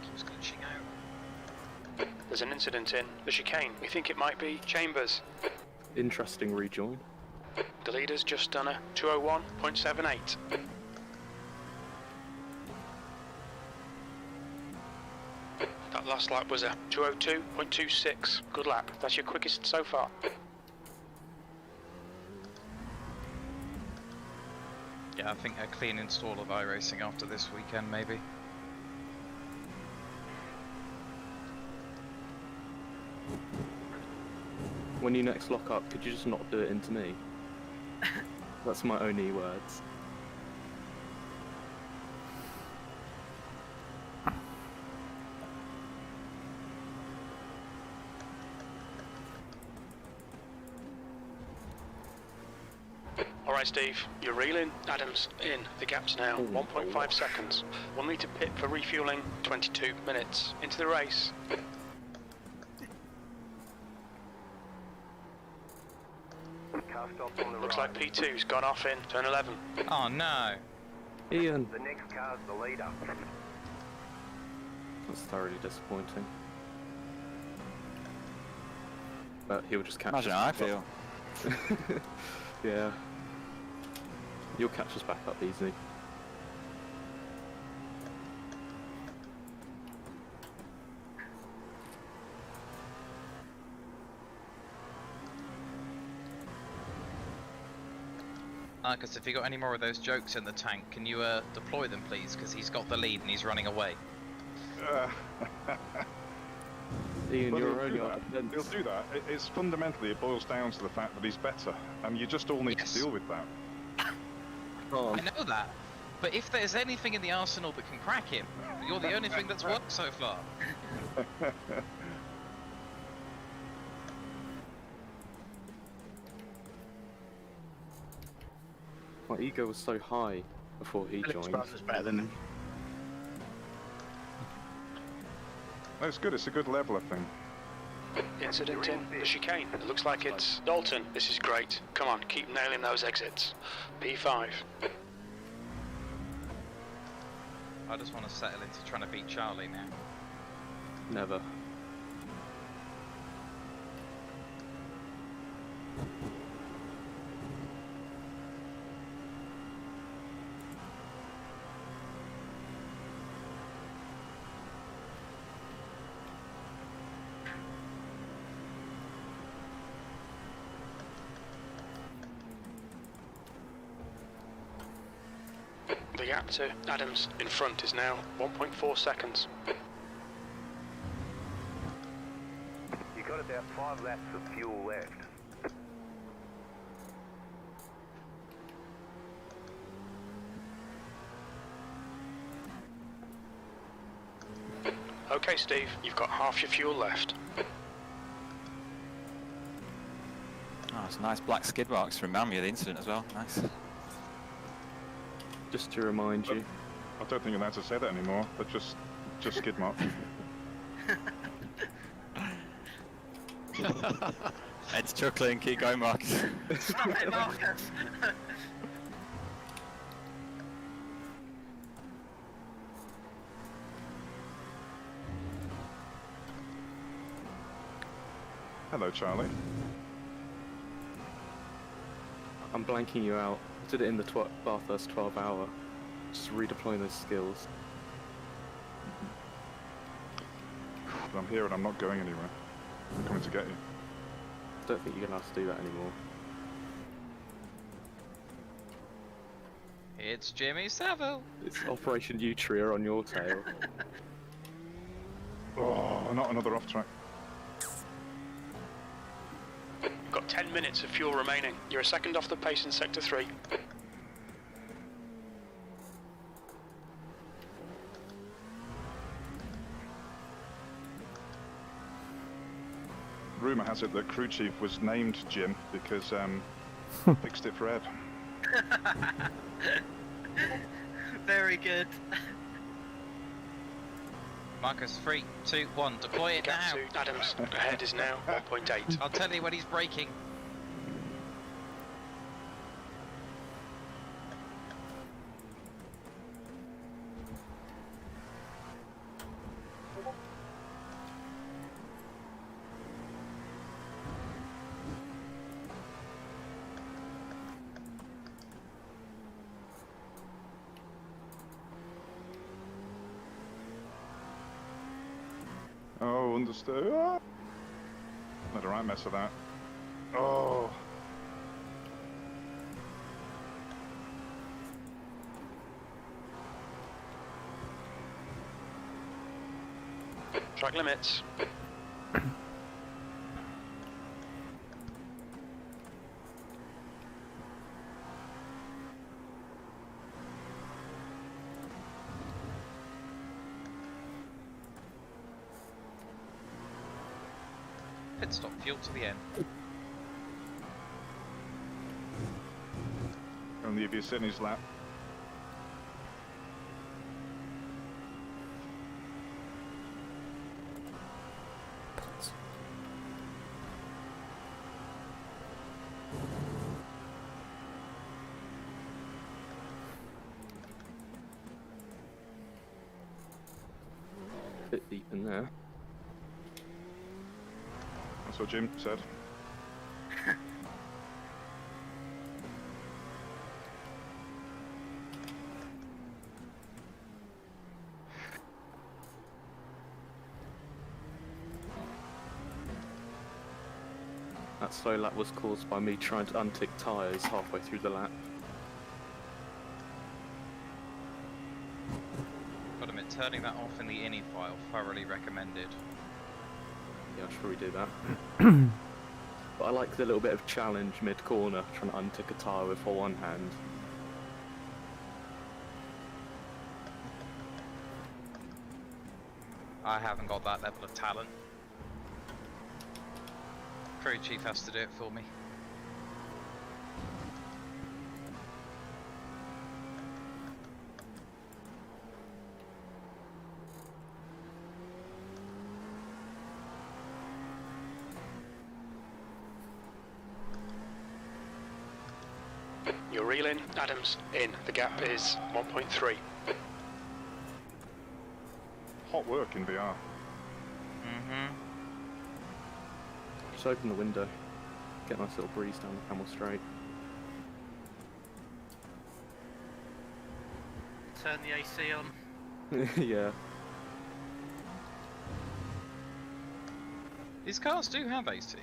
Keeps glitching out. There's an incident in the chicane. We think it might be Chambers. Interesting rejoin. The leader's just done a 201.78. That last lap was a 202.26. Good lap. That's your quickest so far. Yeah, I think a clean install of iRacing after this weekend, maybe. When you next lock up, could you just not do it into me? That's my only words. Alright Steve, you're reeling. Adams in. The gap's now 1.5 seconds. We'll need to pit for refueling 22 minutes. Into the race. Car stopped on the Looks right. like P2's gone off in turn 11. Oh no! Ian! The next car's the leader. That's thoroughly disappointing. But he'll just catch Imagine us how I back up. feel. Yeah. You'll catch us back up easily. Marcus, if you got any more of those jokes in the tank, can you deploy them, please? Because he's got the lead and he's running away. Ian, Well, you're he'll only do on that. defense. He'll do that. It's fundamentally, it boils down to the fact that he's better, and you just all need Yes. to deal with that. Oh, I know that. But if there's anything in the arsenal that can crack him, you're the only thing that's worked so far. my ego was so high before he Philip's joined. brother's better than him. No, it's good. It's a good level, I think. Incident in the chicane. It looks like it's Dalton. This is great. Come on, keep nailing those exits. P5. I just want to settle into trying to beat Charlie now. Never. The gap to Adams in front is now 1.4 seconds. You've got about 5 laps of fuel left. Okay, Steve, you've got half your fuel left. Oh, it's a nice black skid marks to remind me of the incident as well. Nice. Just to remind you. I don't think you're allowed to say that anymore, but just skid mark. Ed's chuckling, keep going, Marcus. Stop it, Marcus! Hello, Charlie. I'm blanking you out. I did it in the Bathurst 12 hour. Just redeploying those skills. But I'm here and I'm not going anywhere. I'm coming to get you. I don't think you're gonna have to do that anymore. It's Jimmy Savile. It's Operation Utria on your tail. Oh, not another off track. You've got 10 minutes of fuel remaining. You're a second off the pace in Sector 3. Rumour has it that crew chief was named Jim because fixed it for Ed. Very good. Marcus, 3, 2, 1, deploy it Gap now. to Adams. Ahead is now 1.8. I'll tell you when he's braking. Oh, understood. Ah. Not a right mess of that. Oh. Track limits. Pit stop, fuel to the end. Only if you're sitting his lap. Bit deep in there. That's what Jim said. That slow lap was caused by me trying to untick tyres halfway through the lap. Got to admit, turning that off in the ini file, thoroughly recommended. Yeah, I should probably do that. But I like the little bit of challenge mid-corner, trying to untick a tyre with one hand. I haven't got that level of talent. Crew chief has to do it for me. You're reeling. Adams in. The gap is 1.3. Hot work in VR. Mm-hmm. Just open the window, get a nice little breeze down the Camel Straight. Turn the AC on. Yeah. These cars do have AC.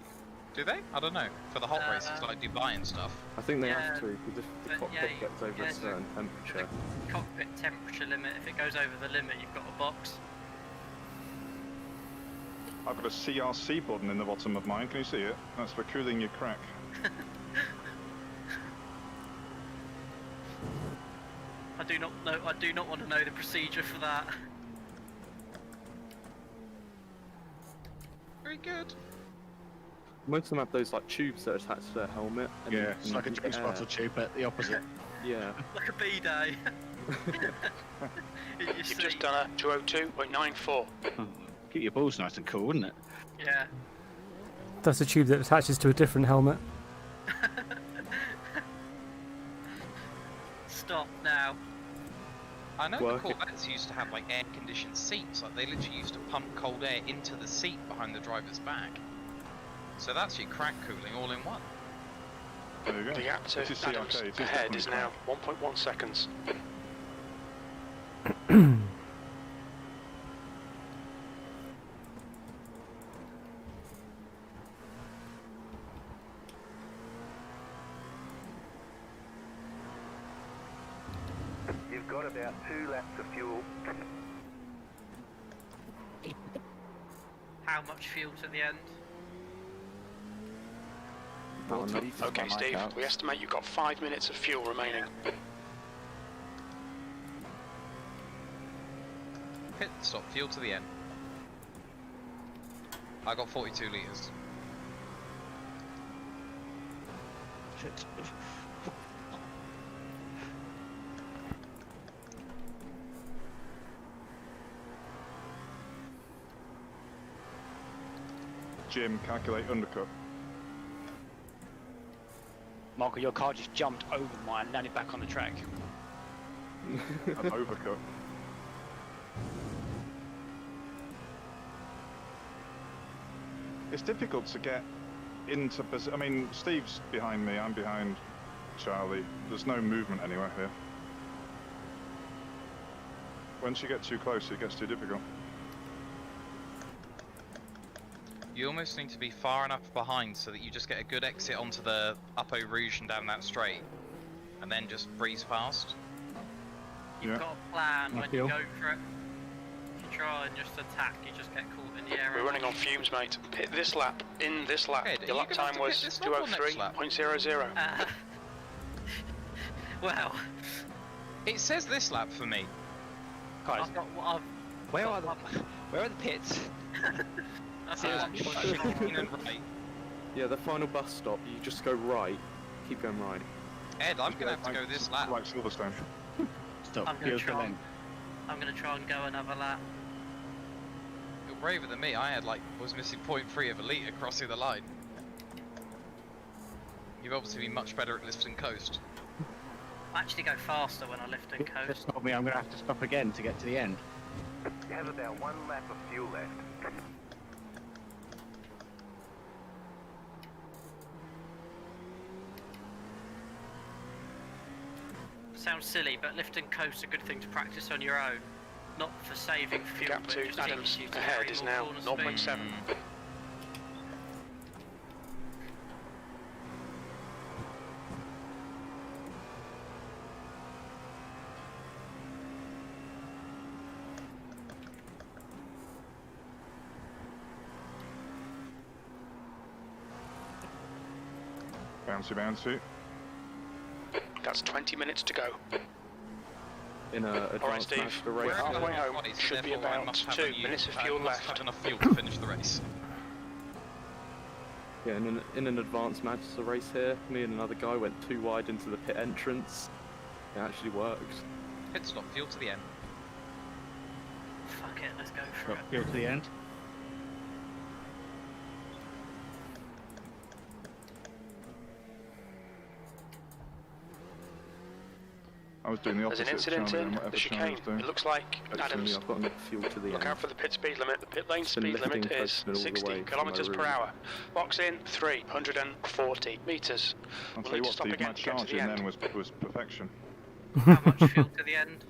Do they? I don't know. For the hot races like Dubai and stuff. I think they Yeah, have to, because if the but cockpit yeah, gets over yeah, a certain temperature. The cockpit temperature limit, if it goes over the limit, you've got a box. I've got a CRC button in the bottom of mine. Can you see it? That's for cooling your crack. I do not know. I do not want to know the procedure for that. Very good. Most of them have those like tubes that are attached to their helmet. And Yeah, you it's can like a get drinks air. bottle tube, but the opposite. Yeah. Like a B-day. In your You've seat. just done a 202.94. Keep your balls nice and cool, wouldn't it? Yeah. That's a tube that attaches to a different helmet. Stop now. I know Work the it. Corvettes used to have like air-conditioned seats. Like they literally used to pump cold air into the seat behind the driver's back. So that's your crack cooling all in one. There you go. The gap to This is Adams CRK, it is ahead definitely is now 1.1 seconds. You've got about 2 laps of fuel. How much fuel to the end? Okay, Steve, we estimate you've got 5 minutes of fuel remaining. Pit stop, fuel to the end. I got 42 litres. Shit. Jim, calculate undercut. Marco, your car just jumped over mine and landed back on the track. An overcut. It's difficult to get into position. I mean, Steve's behind me, I'm behind Charlie. There's no movement anywhere here. Once you get too close, it gets too difficult. You almost need to be far enough behind so that you just get a good exit onto the Upper Rouge and down that straight, and then just breeze past. You've got a plan when you go for it. If you try and just attack, you just get caught in the air. We're running on fumes, mate. Hit this lap. In this lap. Ed, are Your you lap gonna have time to was hit this lap or next lap? 203.00. Well, It says this lap for me. Guys, I've got what I've. where are the pits? In and right. Yeah, the final bus stop, you just go right. Keep going right. Ed, I'm gonna have to go this lap. Like Silverstone. Stop. I'm gonna try. I'm gonna try and go another lap. You're braver than me. I had was missing 0.3 of a litre crossing the line. You've obviously been much better at lifting coast. I actually go faster when I lift and coast. Just told me I'm going to have to stop again to get to the end. You have about 1 lap of fuel left. Sounds silly, but lift and coast is a good thing to practice on your own. Not for saving fuel, Gap but to just Adams teaches you to ahead carry is more now corner speed. 0.7. Bouncy, bouncy. That's 20 minutes to go. In a Alright, advanced match Steve. for We're race. halfway home. Should be Therefore, I about must have 2 a minutes of I fuel must left. have enough fuel to finish the race. Yeah, in an advanced match for race here, me and another guy went too wide into the pit entrance. It actually worked. Pit stop, fuel to the end. Fuck it, let's go for it. Go to the end. I was doing the There's opposite. an incident Charlie, in whatever the Charlie chicane. was doing. It looks like Actually, Adams. I've got enough fuel to the Look end. out for the pit speed limit. The pit lane It's been speed limit lifting is coasting all the 60 way from kilometres my per room. hour. Box in 340 metres. I'll We'll tell you need to what, stop Steve, again my to get to charge the in end. then was perfection. How much fuel to the end?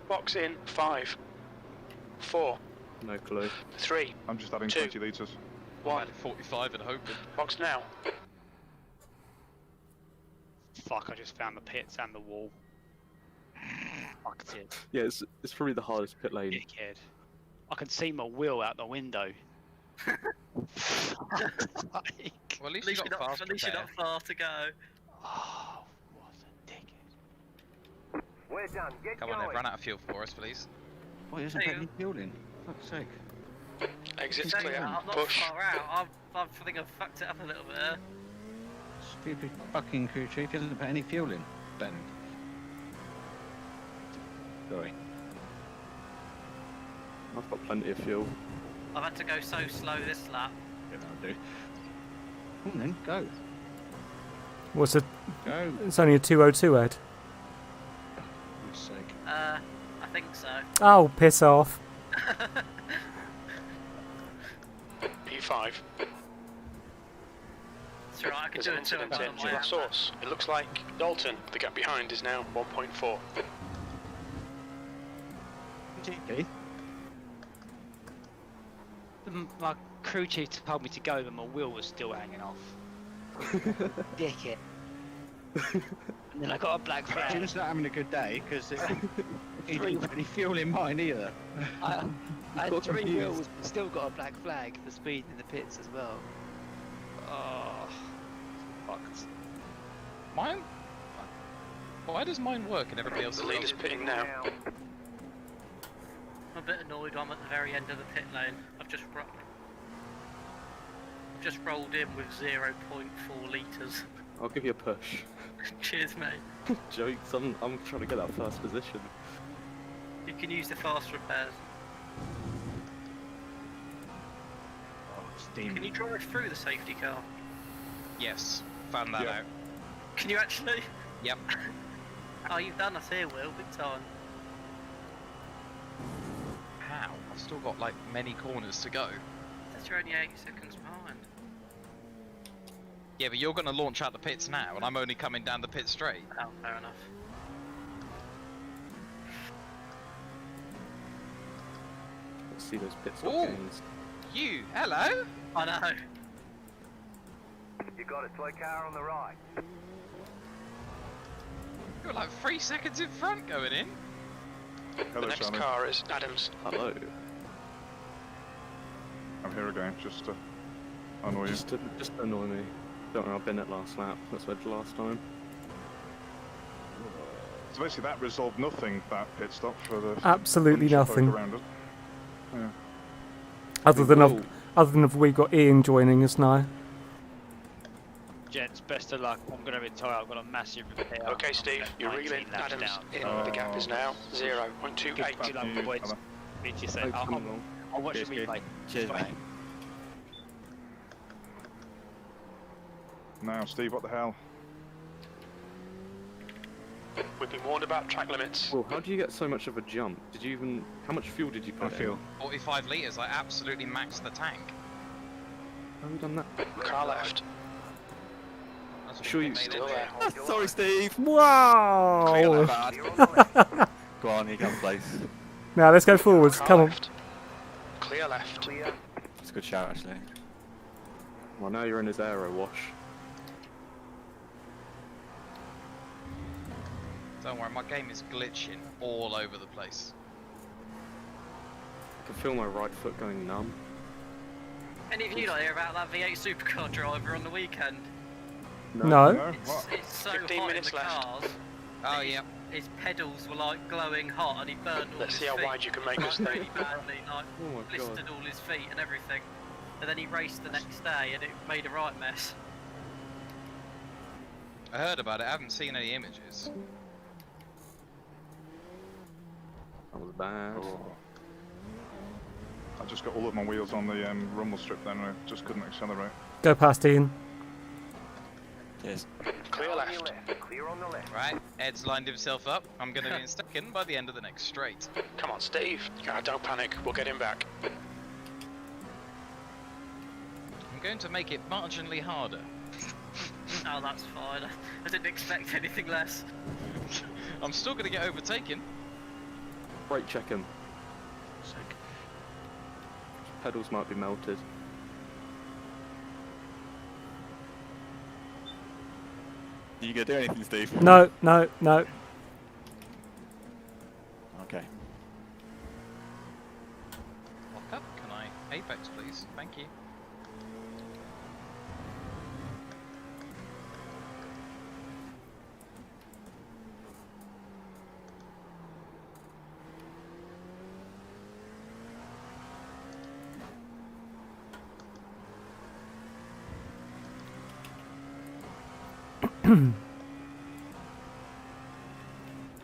Box in 5, 4, No clue. 3, I'm just adding 2, 20 litres. I 1. had 45 and hoping. Box now. Fuck, I just found the pits and the wall. I can see it. Yeah, it's probably the hardest pit lane. Dickhead. I can see my wheel out the window. Well, at least you got fast At least you're not far to go. Oh, what a dickhead. We're done. Get Come on, going. Ed, run out of fuel for us, please. Why isn't Hey, there any fuel in? Fuck's sake. Exit's Saying clear. that, I'm not Push. far out. I think I've fucked it up a little bit there. Stupid fucking crew chief hasn't put any fuel in. Ben. Sorry. I've got plenty of fuel. I've had to go so slow this lap. Yeah, that'll do. Come on then, go. What's it? Go. It's only a 2:02, Ed. For goodness sake. I think so. Oh, piss off. P5. It's alright, I can There's do an it too. incident engine at source. It looks like Dalton, the gap behind, is now 1.4. Keith? My crew chief told me to go, but my wheel was still hanging off. Dick it. And then I got a black flag. Jim's not having a good day because he didn't put any fuel in mine either. I had 3 wheels, but still got a black flag for speed in the pits as well. Oh, fucked. Mine? Why does mine work and everybody else The leader's pitting now. I'm a bit annoyed. I'm at the very end of the pit lane. I've just rolled in with 0.4 litres. I'll give you a push. Cheers, mate. Jokes, I'm trying to get that first position. You can use the fast repairs. Steam. Can you drive through the safety car? Yes, found that out. Can you actually? Yep. Oh, you've done us here, Will, big time. How? I've still got like many corners to go. That's you're only 8 seconds behind. Yeah, but you're going to launch out the pits now, and I'm only coming down the pit straight. Oh, fair enough. Let's see those pit stop Ooh. gains. You, hello? I know. You got a slow car on the right. You're like 3 seconds in front going in. Hello, The next Charlie. car is Adams. Hello. I'm here again, just to annoy you. Just annoy me. Don't worry, I've been at last lap. That's where the last time. So basically that resolved nothing, that pit stop for the... Absolutely bunch of folk nothing. around us. Yeah. Other than if we got Ian joining us now. Gents, best of luck. I'm going to retire. I've got a massive repair. Okay, Steve, you're 19 reeling. laps Adams down. in. The gap is now 0.28. Good luck, boys. Meet you soon. I'll watch the replay. Cheers, mate. Now, Steve, what the hell? We've been warned about track limits. Well, how do you get so much of a jump? Did you even... How much fuel did you put in? Fuel. 45 litres, I absolutely maxed the tank. How have you done that? Car left. That's Sure you made Still it. there. Sorry, Steve. Wow! Go on, here comes place. Now let's go forwards. Car Come on. left. Clear left. It's a good shout, actually. Well, now you're in his aero wash. Don't worry, my game is glitching all over the place. I can feel my right foot going numb. Any of you not hear about that V8 supercar driver on the weekend? No. No? What? It's so 15 hot minutes in the left. cars. Oh, that yeah. His pedals were like glowing hot, and he burned all Let's his see how feet. wide you can make like, this thing. really badly, like Oh my god. blistered all his feet and everything. And then he raced the next day, and it made a right mess. I heard about it, I haven't seen any images. That was bad. Oh. I just got all of my wheels on the rumble strip then, and I just couldn't accelerate. Go past Ian. Cheers. Clear left. Clear on the left. Right, Ed's lined himself up. I'm going to be in second by the end of the next straight. Come on, Steve. Don't panic. We'll get him back. I'm going to make it marginally harder. Oh, that's fine. I didn't expect anything less. I'm still going to get overtaken. Brake check him. Pedals might be melted. You gonna do anything, Steve? No, no, no. Okay. Lock up, can I apex please? Thank you.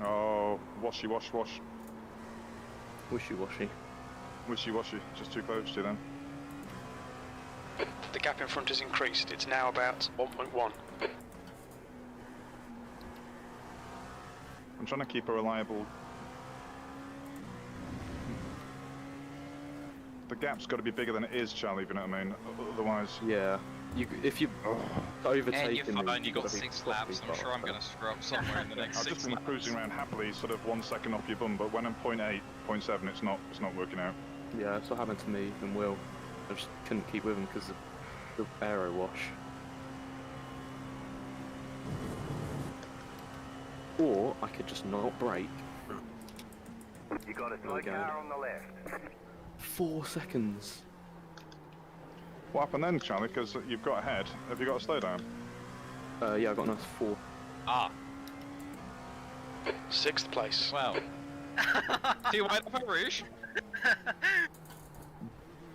Oh, washy, wash, wash. Wishy-washy. wishy-washy, just too close to them. The gap in front has increased. It's now about 1.1. I'm trying to keep a reliable... The gap's got to be bigger than it is, Charlie, if you know what I mean. Otherwise... Yeah. If you overtake And you're me, fine, you got gotta be 6 laps. I'm sure I'm going to screw up somewhere in the next I've 6 just been laps. cruising around happily, sort of 1 second off your bum, but when I'm 0.8, 0.7, it's not working out. Yeah, that's what happened to me and Will. I just couldn't keep with him because of the aero wash. Or I could just not brake. You got a slow car on the left. 4 seconds. What happened then, Charlie? Because you've got ahead. Have you got a slowdown? Yeah, I got a nice 4. Ah, 6th place. well. Do you want a rouge?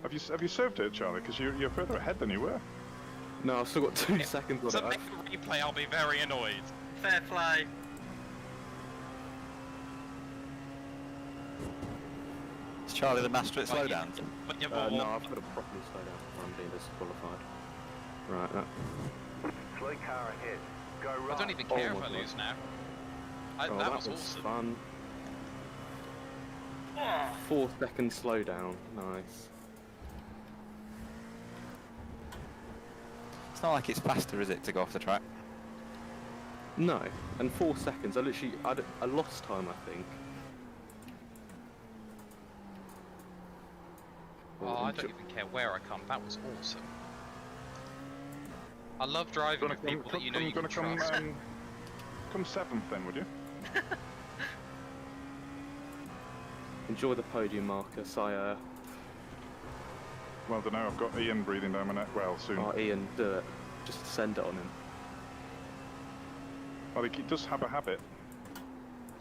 Have you served it, Charlie? Because you're further ahead than you were. No, I've still got 2 seconds on To it. make the replay, I'll be very annoyed. Fair play. Is Charlie the master at slowdowns? But you're No, I've got to properly slow down before I'm being disqualified. Right, that. Slow car ahead. Go right. I don't even care Oh if my I God. lose now. Oh, that was fun. awesome. 4 second slowdown. Nice. It's not like it's faster, is it, to go off the track? No, and 4 seconds. I lost time, I think. Oh, I don't even care where I come. That was awesome. I love driving with people that you know you can trust. Come 7th then, would you? Enjoy the podium, Marcus. Well, don't know. I've got Ian breathing down my neck. Well, soon. Oh, Ian, do it. Just send it on him. Well, he does have a habit.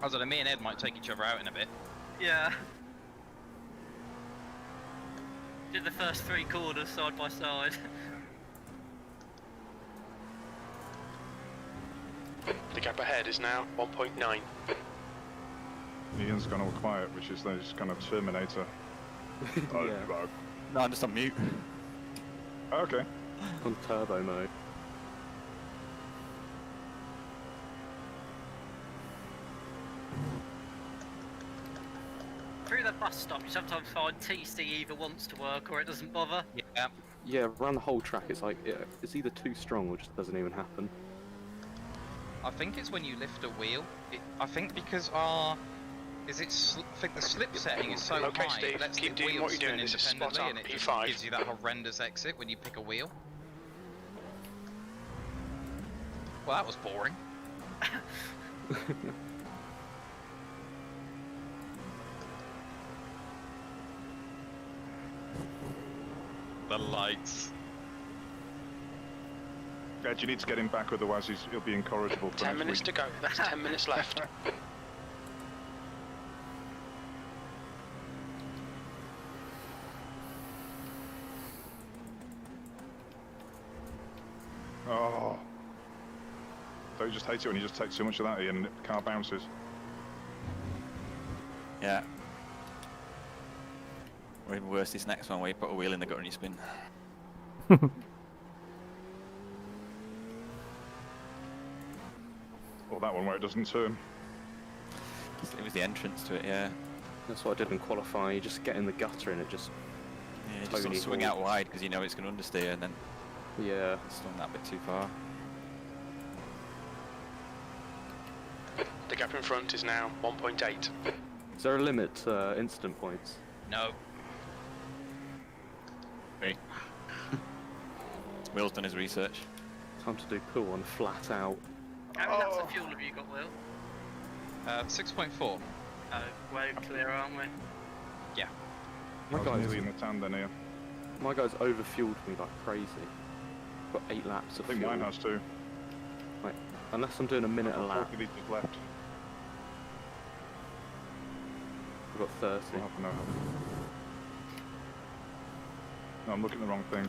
I don't know, me and Ed might take each other out in a bit. Yeah. Did the first 3 corners side by side. The gap ahead is now 1.9. Ian's gone all quiet, which is this kind of Terminator. Yeah. No, I'm just on mute. Okay. On turbo mode. Through the bus stop, you sometimes find TC either wants to work or it doesn't bother. Yeah. Yeah, around the whole track, it's like it's either too strong or just doesn't even happen. I think it's when you lift a wheel. I think because I think the slip setting is so Okay, high, Steve, it lets keep the doing wheel what you're spin doing. This is independently, spot on. and it just P5. gives you that horrendous exit when you pick a wheel. Well, that was boring. The lights. Ed, you need to get him back, otherwise he'll be incorrigible for 10 next minutes week. to go. That's 10 minutes left. Oh. Don't you just hate it when you just take too much of that, Ian, and the car bounces? Yeah. Or even worse, this next one where you put a wheel in the gutter and you spin. Or that one where it doesn't turn. It was the entrance to it, yeah. That's what I did in qualifying. You just get in the gutter and it just... Yeah, just sort Tony of swing Hawk. out wide because you know it's going to understeer and then Yeah. swung that bit too far. The gap in front is now 1.8. Is there a limit to incident points? No. Will's done his research. Time to do pull one flat out. How many laps of fuel have you got, Will? 6.4. Oh, way clear, aren't we? Yeah. My I was guy's, nearly in the tan then, Ian. my guy's overfueled me like crazy. Got 8 laps of I think fuel. mine has too. Like, unless I'm doing a minute a lap, 40 litres left. I've got 30. No, I'm looking at the wrong thing.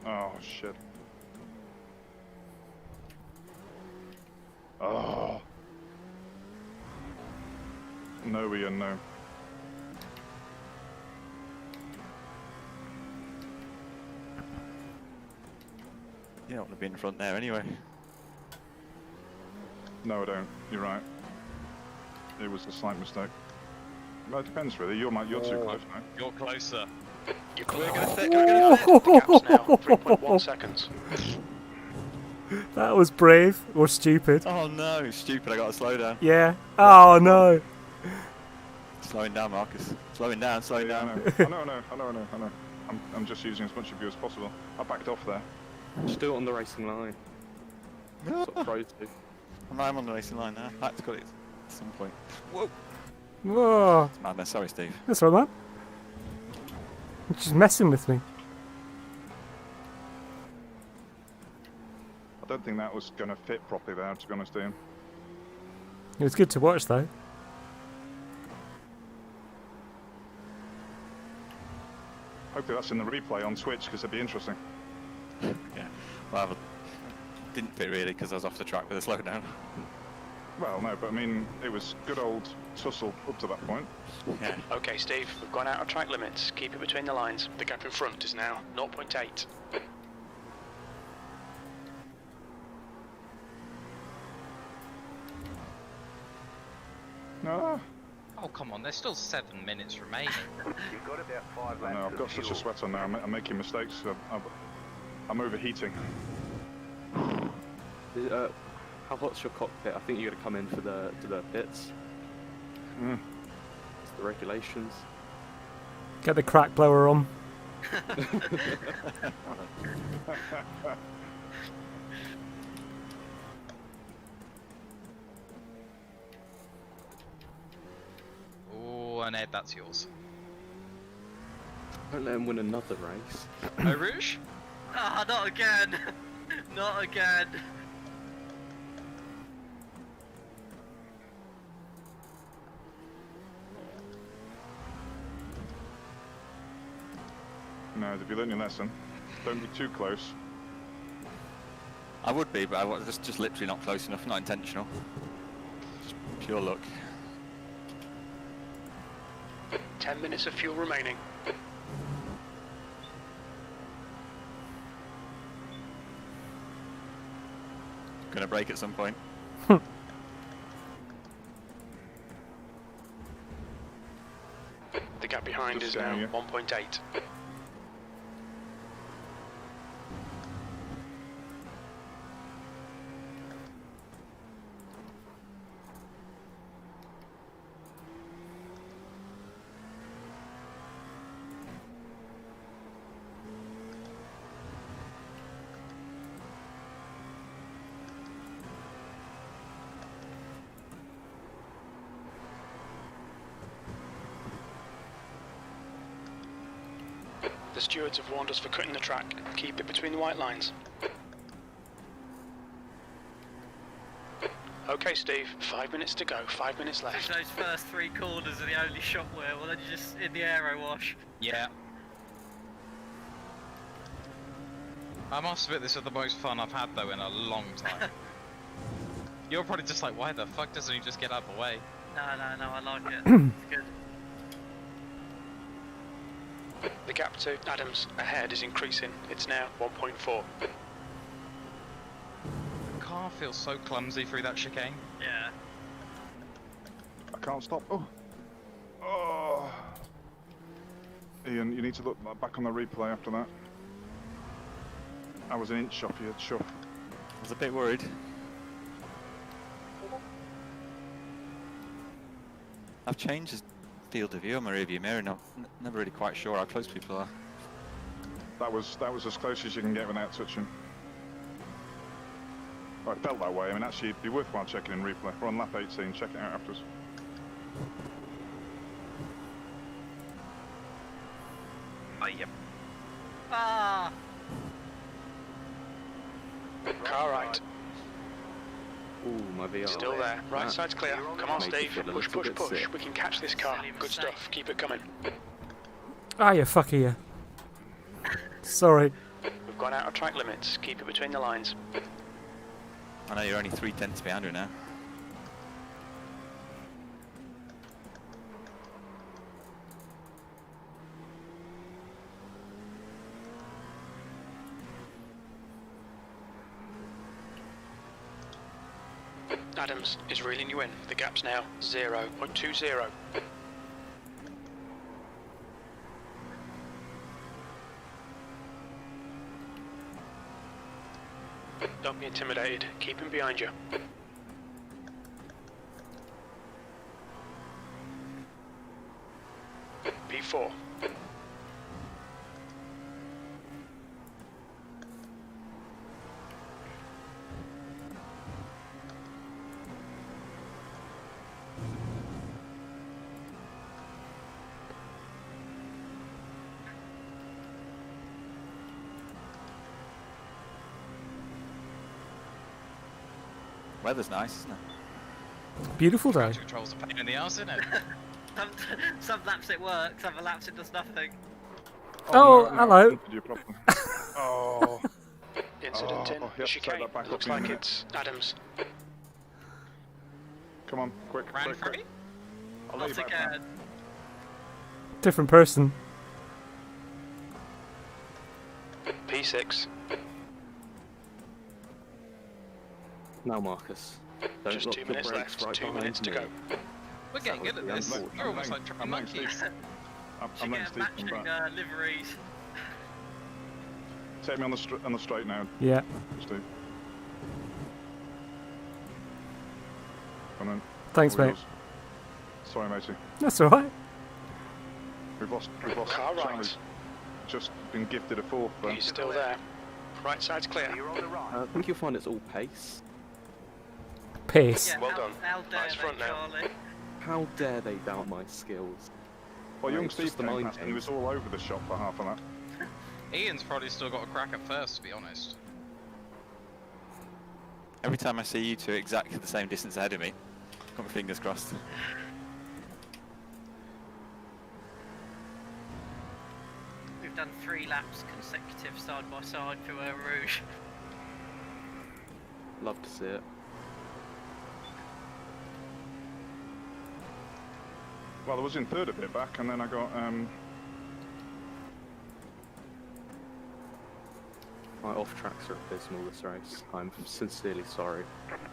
Oh, shit. Oh. No, Ian, no. You don't want to be in front there anyway. No, I don't. You're right. It was a slight mistake. Well, it depends really. You're too close now. You're closer. You're We're close. gonna fit. We're gonna fit. The gap's now 3.1 seconds. That was brave or stupid. Oh no, stupid! I got to slow down. Yeah. Oh no. Slowing down, Marcus. Slowing down. Slowing Yeah, down. I know. I'm just using as much of you as possible. I backed off there. Just do it on the racing line. That's what pros do. I'm on the racing line now. I had to got it at some point. Whoa! Whoa. It's madness. Sorry, Steve. That's right, man. You're just messing with me. I don't think that was going to fit properly there, to be honest, Ian. It was good to watch, though. Hopefully that's in the replay on Twitch, because it'd be interesting. Yeah. Well, didn't fit really because I was off the track with a slowdown. Well, no, but I mean, it was good old tussle up to that point. Yeah. Okay, Steve, we've gone out of track limits. Keep it between the lines. The gap in front is now 0.8. No. Oh, come on, there's still 7 minutes remaining. You've got about 5 I laps know, I've of got such a fuel. sweat on now. I'm making mistakes. I'm overheating. How hot's your cockpit? I think you're gonna come in for the pits. It's the regulations. Get the crack blower on. Oh, and Ed, that's yours. Don't let him win another race. Oh, Rouge? Ah, not again! Not again! No, have you learned your lesson? Don't be too close. I would be, but I was just literally not close enough. Not intentional. Just pure luck. 10 minutes of fuel remaining. Gonna break at some point. The gap behind Just is now scanning you. 1.8. The stewards have warned us for cutting the track. Keep it between the white lines. Okay, Steve, 5 minutes to go, 5 minutes left. Those first 3 corners are the only shot where, well, then you're just in the aero wash. Yeah. I must admit, this is the most fun I've had, though, in a long time. You're probably just like, why the fuck doesn't he just get out of the way? No, I like it. It's good. The gap to Adams ahead is increasing. It's now 1.4. The car feels so clumsy through that chicane. Yeah. I can't stop. Oh. Ian, you need to look back on the replay after that. I was an inch off your chuff. I was a bit worried. I've changed the field of view on my rearview mirror. Never really quite sure how close people are. That was as close as you can get without touching. Oh, it felt that way. I mean, actually, it'd be worthwhile checking in replay. We're on lap 18. Check it out afterwards. Oh, yep. Ah! Car right. Ooh, my VR. Still there. Right side's clear. Come on, Makes you Steve. feel a Push, little push, bit push. sick. We can catch this car. Silly Good mistake. stuff. Keep it coming. Ah, you fucker, you. Sorry. We've gone out of track limits. Keep it between the lines. I know you're only 3/10 behind her now. Adams is reeling you in. The gap's now 0.20. Don't be intimidated. Keep him behind you. P4. Weather's nice, isn't it? Beautiful day. Control's a pain in the arse, isn't it? Some laps it works, other laps it does nothing. Oh, hello. Oh. Incident in the chicane. Looks like it's Adams. Come on, quick, Ran quick, free? quick. I'll let you Not back again. Different person. P6. Now, Marcus. Don't Just lock 2 your minutes brakes left. right 2 behind minutes to me. go. We're getting good at this. I'm We're almost like tripping next, monkeys. Steve. I'm Should next, get Steve. Come matching back. liveries. Take me on the straight now, Yeah. Steve. Come on. Thanks, All mate. yours. Sorry, matey. That's alright. We've lost Car right. Charlie's just been gifted a fourth. He's still there. Right side's clear. You're on the right. I think you'll find it's all pace. Pace. Yeah, Well how, done. How dare Nice they, front now. Charlie? How dare they doubt my skills? Well, young It's Steve just the came mind past and he was all over the shop for half of that. Ian's probably still got a crack at first, to be honest. Every time I see you two exactly the same distance ahead of me, got my fingers crossed. We've done 3 laps consecutive side by side through Eau Rouge. Love to see it. Well, I was in third a bit back, and then I got My off tracks are abysmal this race. I'm sincerely sorry.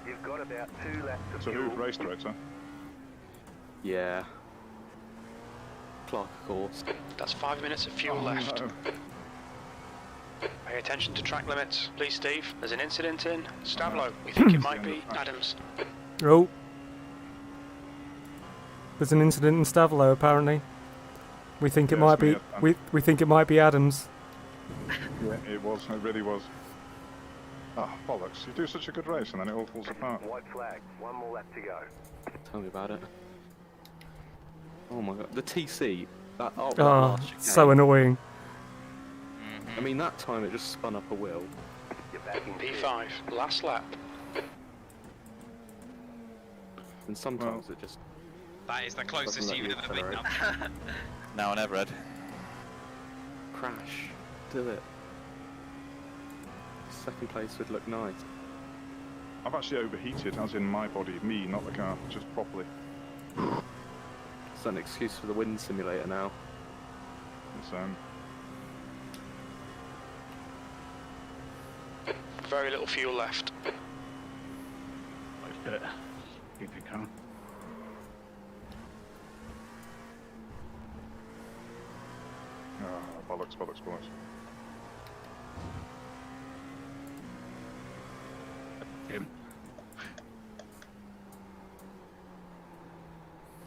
You've got about 2 laps of so fuel. who race director? Yeah. Clark, of course. That's 5 minutes of fuel left. No. Pay attention to track limits. Please, Steve. There's an incident in Stavlo. We think it might be Adams. Oh. There's an incident in Stavlo, apparently. We think it Yeah, might it's me, be. We think it might be Adams. Yeah, it was. It really was. Oh, bollocks. You do such a good race and then it all falls apart. White flag. 1 more lap to go. Tell me about it. Oh my god, the TC. That that Oh, last so chicane. annoying. I mean, that time it just spun up a wheel. You're back in P5. Last lap. And sometimes it just That is the closest Doesn't let you've you ever been accelerate. up. Now or never, Ed. crash. Do it. Second place would look nice. I've actually overheated, as in my body, me, not the car, just properly. It's an excuse for the wind simulator now. It's, Very little fuel left. Let's do it. Keep it calm. oh, bollocks, bollocks, bollocks. Jim.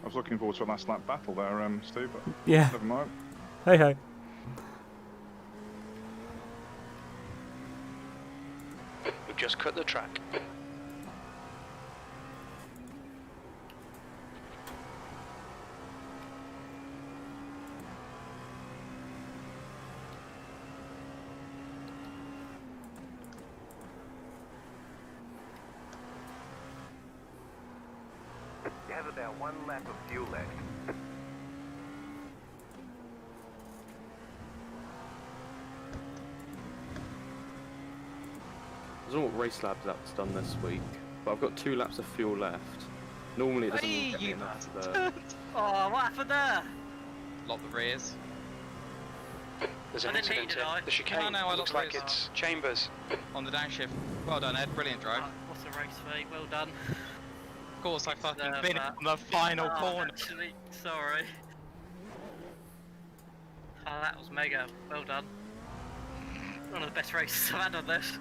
I was looking forward to a last lap battle there, Steve, but Yeah. never mind. Hey, hey. We've just cut the track. You have about 1 lap of fuel left. I don't know what race labs that's done this week, but I've got 2 laps of fuel left. Normally it doesn't Hey, get me you enough bastard. to Oh, what happened there? Lock the rears. There's I an didn't hear incident you, did I? in the chicane. No, no, I Looks looked like at it. it's Chambers. On the downshift. Well done, Ed. Brilliant drive. Right, what's a race, mate? Well done. Of course, I fucking Deserve been that. on the final corner. Actually, sorry. Oh, that was mega. Well done. One of the best races I've had on this.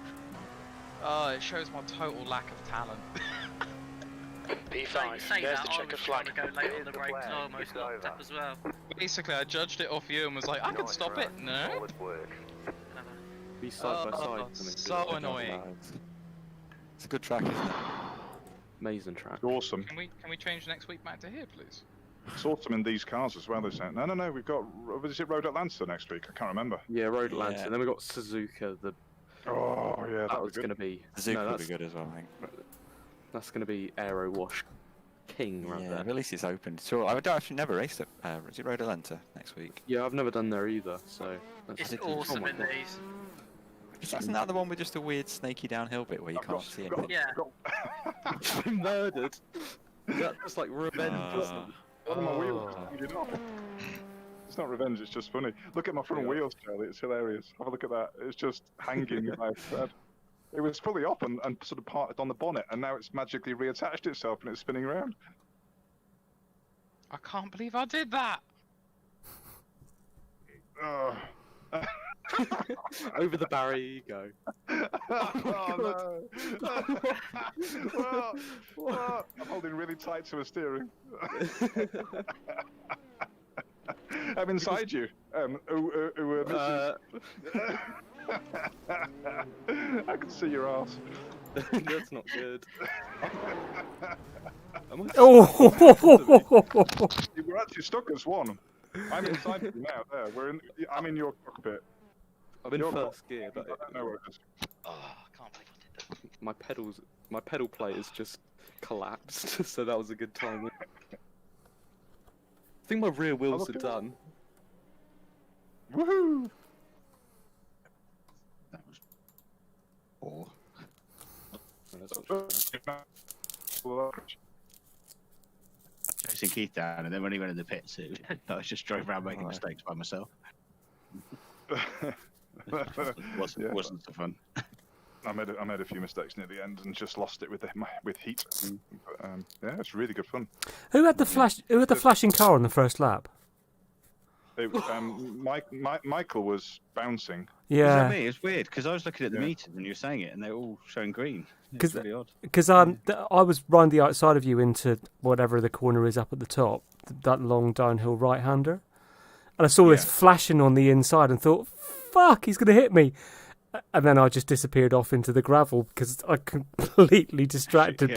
Oh, it shows my total lack of talent. You P5, say there's that, the I checkered was trying flag. to go late on the the brakes, flag, I almost it's locked over. up as well. Basically, I judged it off you and was like, I can Nice stop run. it. No. Solid work. Be side by side. Oh, so annoying. It's a good track, isn't it? Amazing track. It's awesome. Can we change next week back to here, please? It's awesome in these cars as well. They're saying, no, we've got, is it Road Atlanta next week? I can't remember. Yeah, Road Atlanta. Yeah. And then we got Suzuka. Oh, yeah, That was going to be. Zuka no, will that's, be good as well, I think. that's going to be Aero Wash King right Yeah, there. at least it's open. So I actually never raced it. Is it Road Atlanta next week? Yeah, I've never done there either, so. It's did- awesome oh my in God. these. Isn't that the one with just a weird snaky downhill bit where you can't see it? Yeah. Murdered. That's like revenge. One of my wheels speeded off. It's not revenge, it's just funny. Look at my front wheels, Charlie, it's hilarious. Have a look at that. It's just hanging by a thread. It was fully up and sort of parted on the bonnet, and now it's magically reattached itself and it's spinning around. I can't believe I did that. Over the barrier you go. Oh, no. I'm holding really tight to a steering. I'm inside you. I can see your ass. That's not good. Oh! We're actually stuck as one. I'm inside you now. There, I'm in your cockpit. I'm in You're first gear, but I don't know where it is. Oh, I can't believe I did that. my pedal plate has just collapsed, so that was a good time. I think my rear wheels are done. Woohoo! That was. Oh. Chasing Keith down, and then when he went in the pits, I just drove around making mistakes by myself. Wasn't so fun. I made a few mistakes near the end and just lost it with heat. But, yeah, it's really good fun. Who had the flashing car on the first lap? Michael was bouncing. Yeah. Was that me? It's weird because I was looking at the meters and you were saying it, and they're all showing green. It's really odd. Because I was round the outside of you into whatever the corner is up at the top, that long downhill right-hander, and I saw this flashing on the inside and thought, "Fuck, he's gonna hit me!" And then I just disappeared off into the gravel because I completely distracted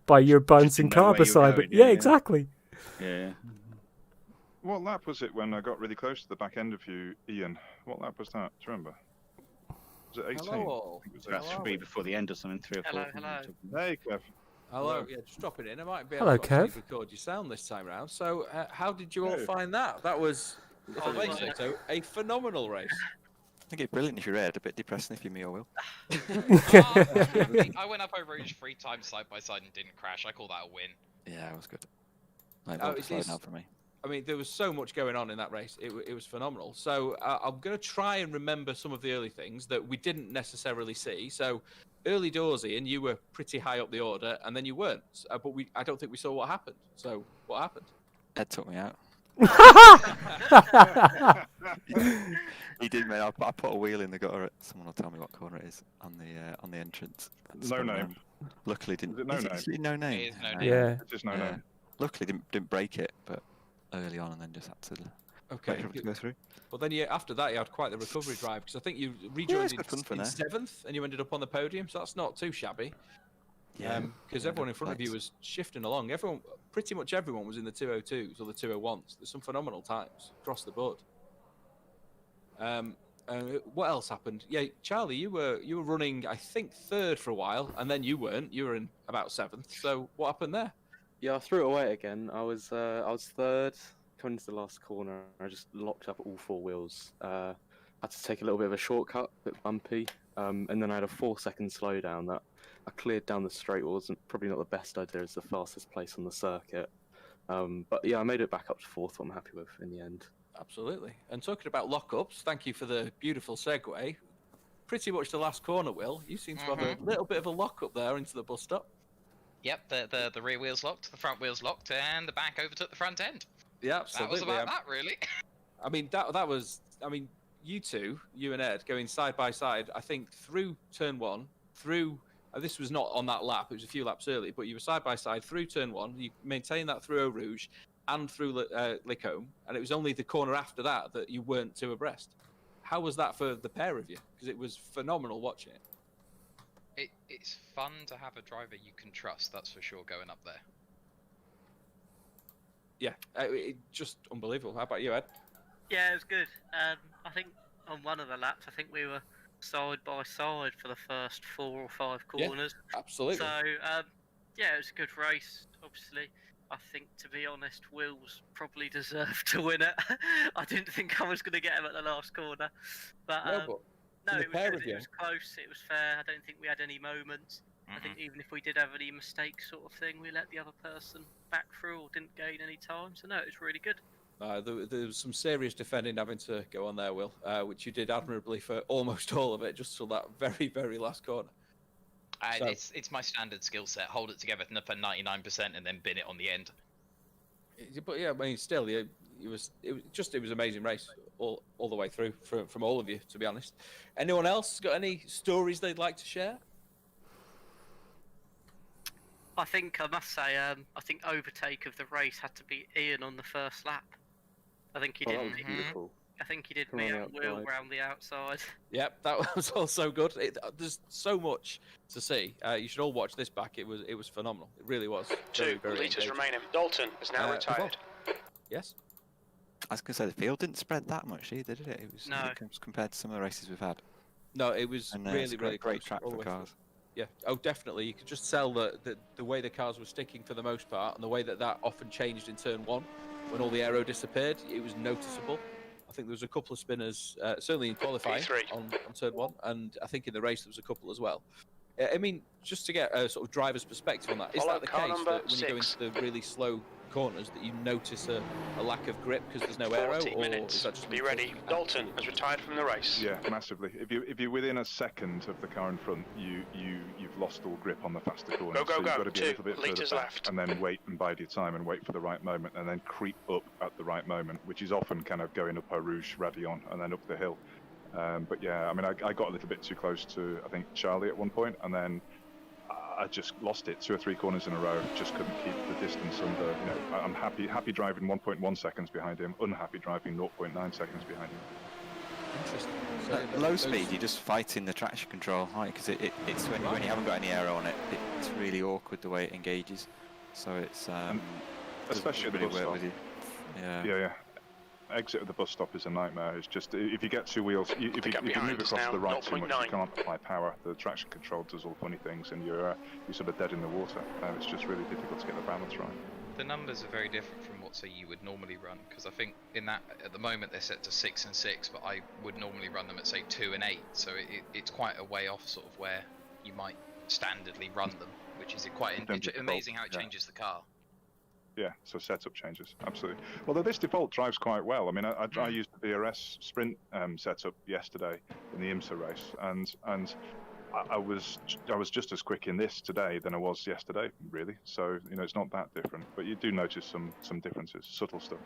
by your bouncing car beside me. Yeah, exactly. Yeah. What lap was it when I got really close to the back end of you, Ian? What lap was that? Do you remember? Was it 18? Hello. It was about 3 before the end or something, 3 or 4. Hello. Hey, Kev. Hello, yeah, just dropping in. I might be Hello, able to actually Kev. record your sound this time round. So, how did you all find that? That was, so a phenomenal race. I think it's brilliant if you're red, a bit depressing if you're me or Will. I went up over each 3 times side by side and didn't crash. I call that a win. Yeah, it was good. Like, slowed down for me. I mean, there was so much going on in that race. It was phenomenal. So I'm going to try and remember some of the early things that we didn't necessarily see. So early doors, Ian, you were pretty high up the order, and then you weren't. But I don't think we saw what happened. So what happened? Ed took me out. He did, mate. I put a wheel in the gutter. Someone will tell me what corner it is on the entrance. No name. Luckily, didn't. Is it no name? Is it no name? It is no name. Yeah. It's just no name. Luckily, didn't break it, but early on, and then just had to. Okay. Wait for it to go through. Well, then after that, you had quite the recovery drive because I think you rejoined in 7th and you ended up on the podium, so that's not too shabby. Yeah. Because everyone in front of you was shifting along. Pretty much everyone was in the 202s or the 201s. There's some phenomenal times across the board. What else happened? Yeah, Charlie, you were running, I think, 3rd for a while, and then you weren't. You were in about 7th. So what happened there? Yeah, I threw it away again. I was 3rd, coming into the last corner. I just locked up all 4 wheels. Had to take a little bit of a shortcut, a bit bumpy, and then I had a 4-second slowdown that I cleared down the straight. Wasn't probably not the best idea. It's the fastest place on the circuit. But yeah, I made it back up to 4th. What I'm happy with in the end. Absolutely. And talking about lockups, thank you for the beautiful segue. Pretty much the last corner, Will. You seem to have a little bit of a lockup there into the bus stop. Yep, the rear wheel's locked, the front wheel's locked, and the back overtook the front end. Yeah, That was about that, really. I mean, that was. I mean, you two, you and Ed, going side by side. I think through turn 1, through. This was not on that lap; it was a few laps early. But you were side by side through turn 1. You maintained that through Eau Rouge and through Licombe, and it was only the corner after that that you weren't two abreast. How was that for the pair of you? Because it was phenomenal watching it. It's fun to have a driver you can trust. That's for sure. Going up there. Yeah, just unbelievable. How about you, Ed? Yeah, it was good. I think on one of the laps, I think we were side by side for the first 4 or 5 corners. Yeah, absolutely. So, yeah, it was a good race, obviously. I think, to be honest, Wills probably deserved to win it. I didn't think I was going to get him at the last corner. But, no, it was good. It was close. It was fair. I don't think we had any moments. I think even if we did have any mistakes sort of thing, we let the other person back through or didn't gain any time. So, no, it was really good. There was some serious defending having to go on there, Will, which you did admirably for almost all of it, just till that very, very last corner. So, it's my standard skill set. Hold it together for 99% and then bin it on the end. But yeah, I mean, still, it was an amazing race all the way through from all of you, to be honest. Anyone else got any stories they'd like to share? I think I must say, I think overtake of the race had to be Ian on the first lap. I think he did. That was beautiful. I think he did me and Will round the outside. Yep, that was also good. There's so much to see. You should all watch this back. It was phenomenal. It really was. 2 litres remaining. Dalton is now retired. Yes. I was going to say the field didn't spread that much either, did it? It was compared to some of the races we've had. No, it was really great track for cars. Yeah. Oh, definitely. You could just tell that the way the cars were sticking for the most part, and the way that often changed in turn 1, when all the aero disappeared, it was noticeable. I think there was a couple of spinners, certainly in qualifying on turn 1, and I think in the race there was a couple as well. I mean, just to get a sort of driver's perspective on that, is that the case that when you go into the really slow corners that you notice a lack of grip because there's no aero, or is that just be ready? Dalton has retired from the race. Yeah, massively. If you're within a second of the car in front, you've lost all grip on the faster corners. Go, so you've got to be 2 a little bit litres further back left. and then wait and bide your time and wait for the right moment and then creep up at the right moment, which is often kind of going up Eau Rouge, Radillon, and then up the hill. But yeah, I mean, I got a little bit too close to, I think, Charlie at one point, and then I just lost it 2 or 3 corners in a row. Just couldn't keep the distance under. You know, I'm happy driving 1.1 seconds behind him. Unhappy driving 0.9 seconds behind him. Interesting. At low speed, you're just fighting the traction control, right? Because it's when you haven't got any aero on it, it's really awkward the way it engages. So it's especially at the bus stop. Yeah. Exit of the bus stop is a nightmare. It's just if you get 2 wheels, if you move across to the right too much, you can't apply power. The traction control does all funny things, and you're sort of dead in the water. It's just really difficult to get the balance right. The numbers are very different from what, say, you would normally run, because I think in that at the moment they're set to 6 and 6, but I would normally run them at, say, 2 and 8. So it's quite a way off sort of where you might standardly run them, which is quite amazing how it changes the car. Yeah, so setup changes, absolutely. Although this default drives quite well. I mean, I used the DRS sprint setup yesterday in the IMSA race, and I was just as quick in this today than I was yesterday, really. So you know, it's not that different, but you do notice some differences, subtle stuff.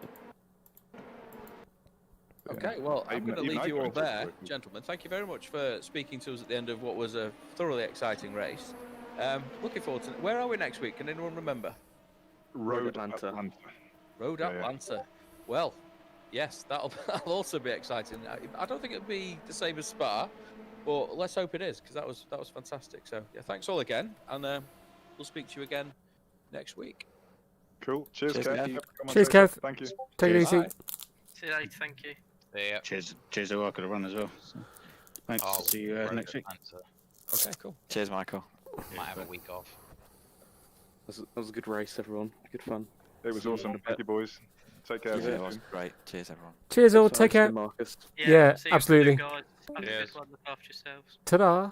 Okay, well, I'm going to leave you all there, gentlemen. Thank you very much for speaking to us at the end of what was a thoroughly exciting race. Looking forward to it. Where are we next week? Can anyone remember? Road Atlanta. Road Atlanta. Well, yes, that'll also be exciting. I don't think it'll be the same as Spa, but let's hope it is, because that was fantastic. So yeah, thanks all again, and we'll speak to you again next week. Cool. Cheers, Kev. Cheers, Kev. Thank you. Take it easy. See you later. Thank you. Yeah. Cheers. I could have run as well. So, thanks. See you next week. Okay, cool. Cheers, Michael. Might have a week off. That was a good race, everyone. Good fun. It was awesome. Thank you, boys. Take care. Yeah, it was great. Cheers, everyone. Cheers, all. Take care. Marcus. Yeah, see you absolutely. soon, guys. Have a good one. Look after yourselves. Ta-da.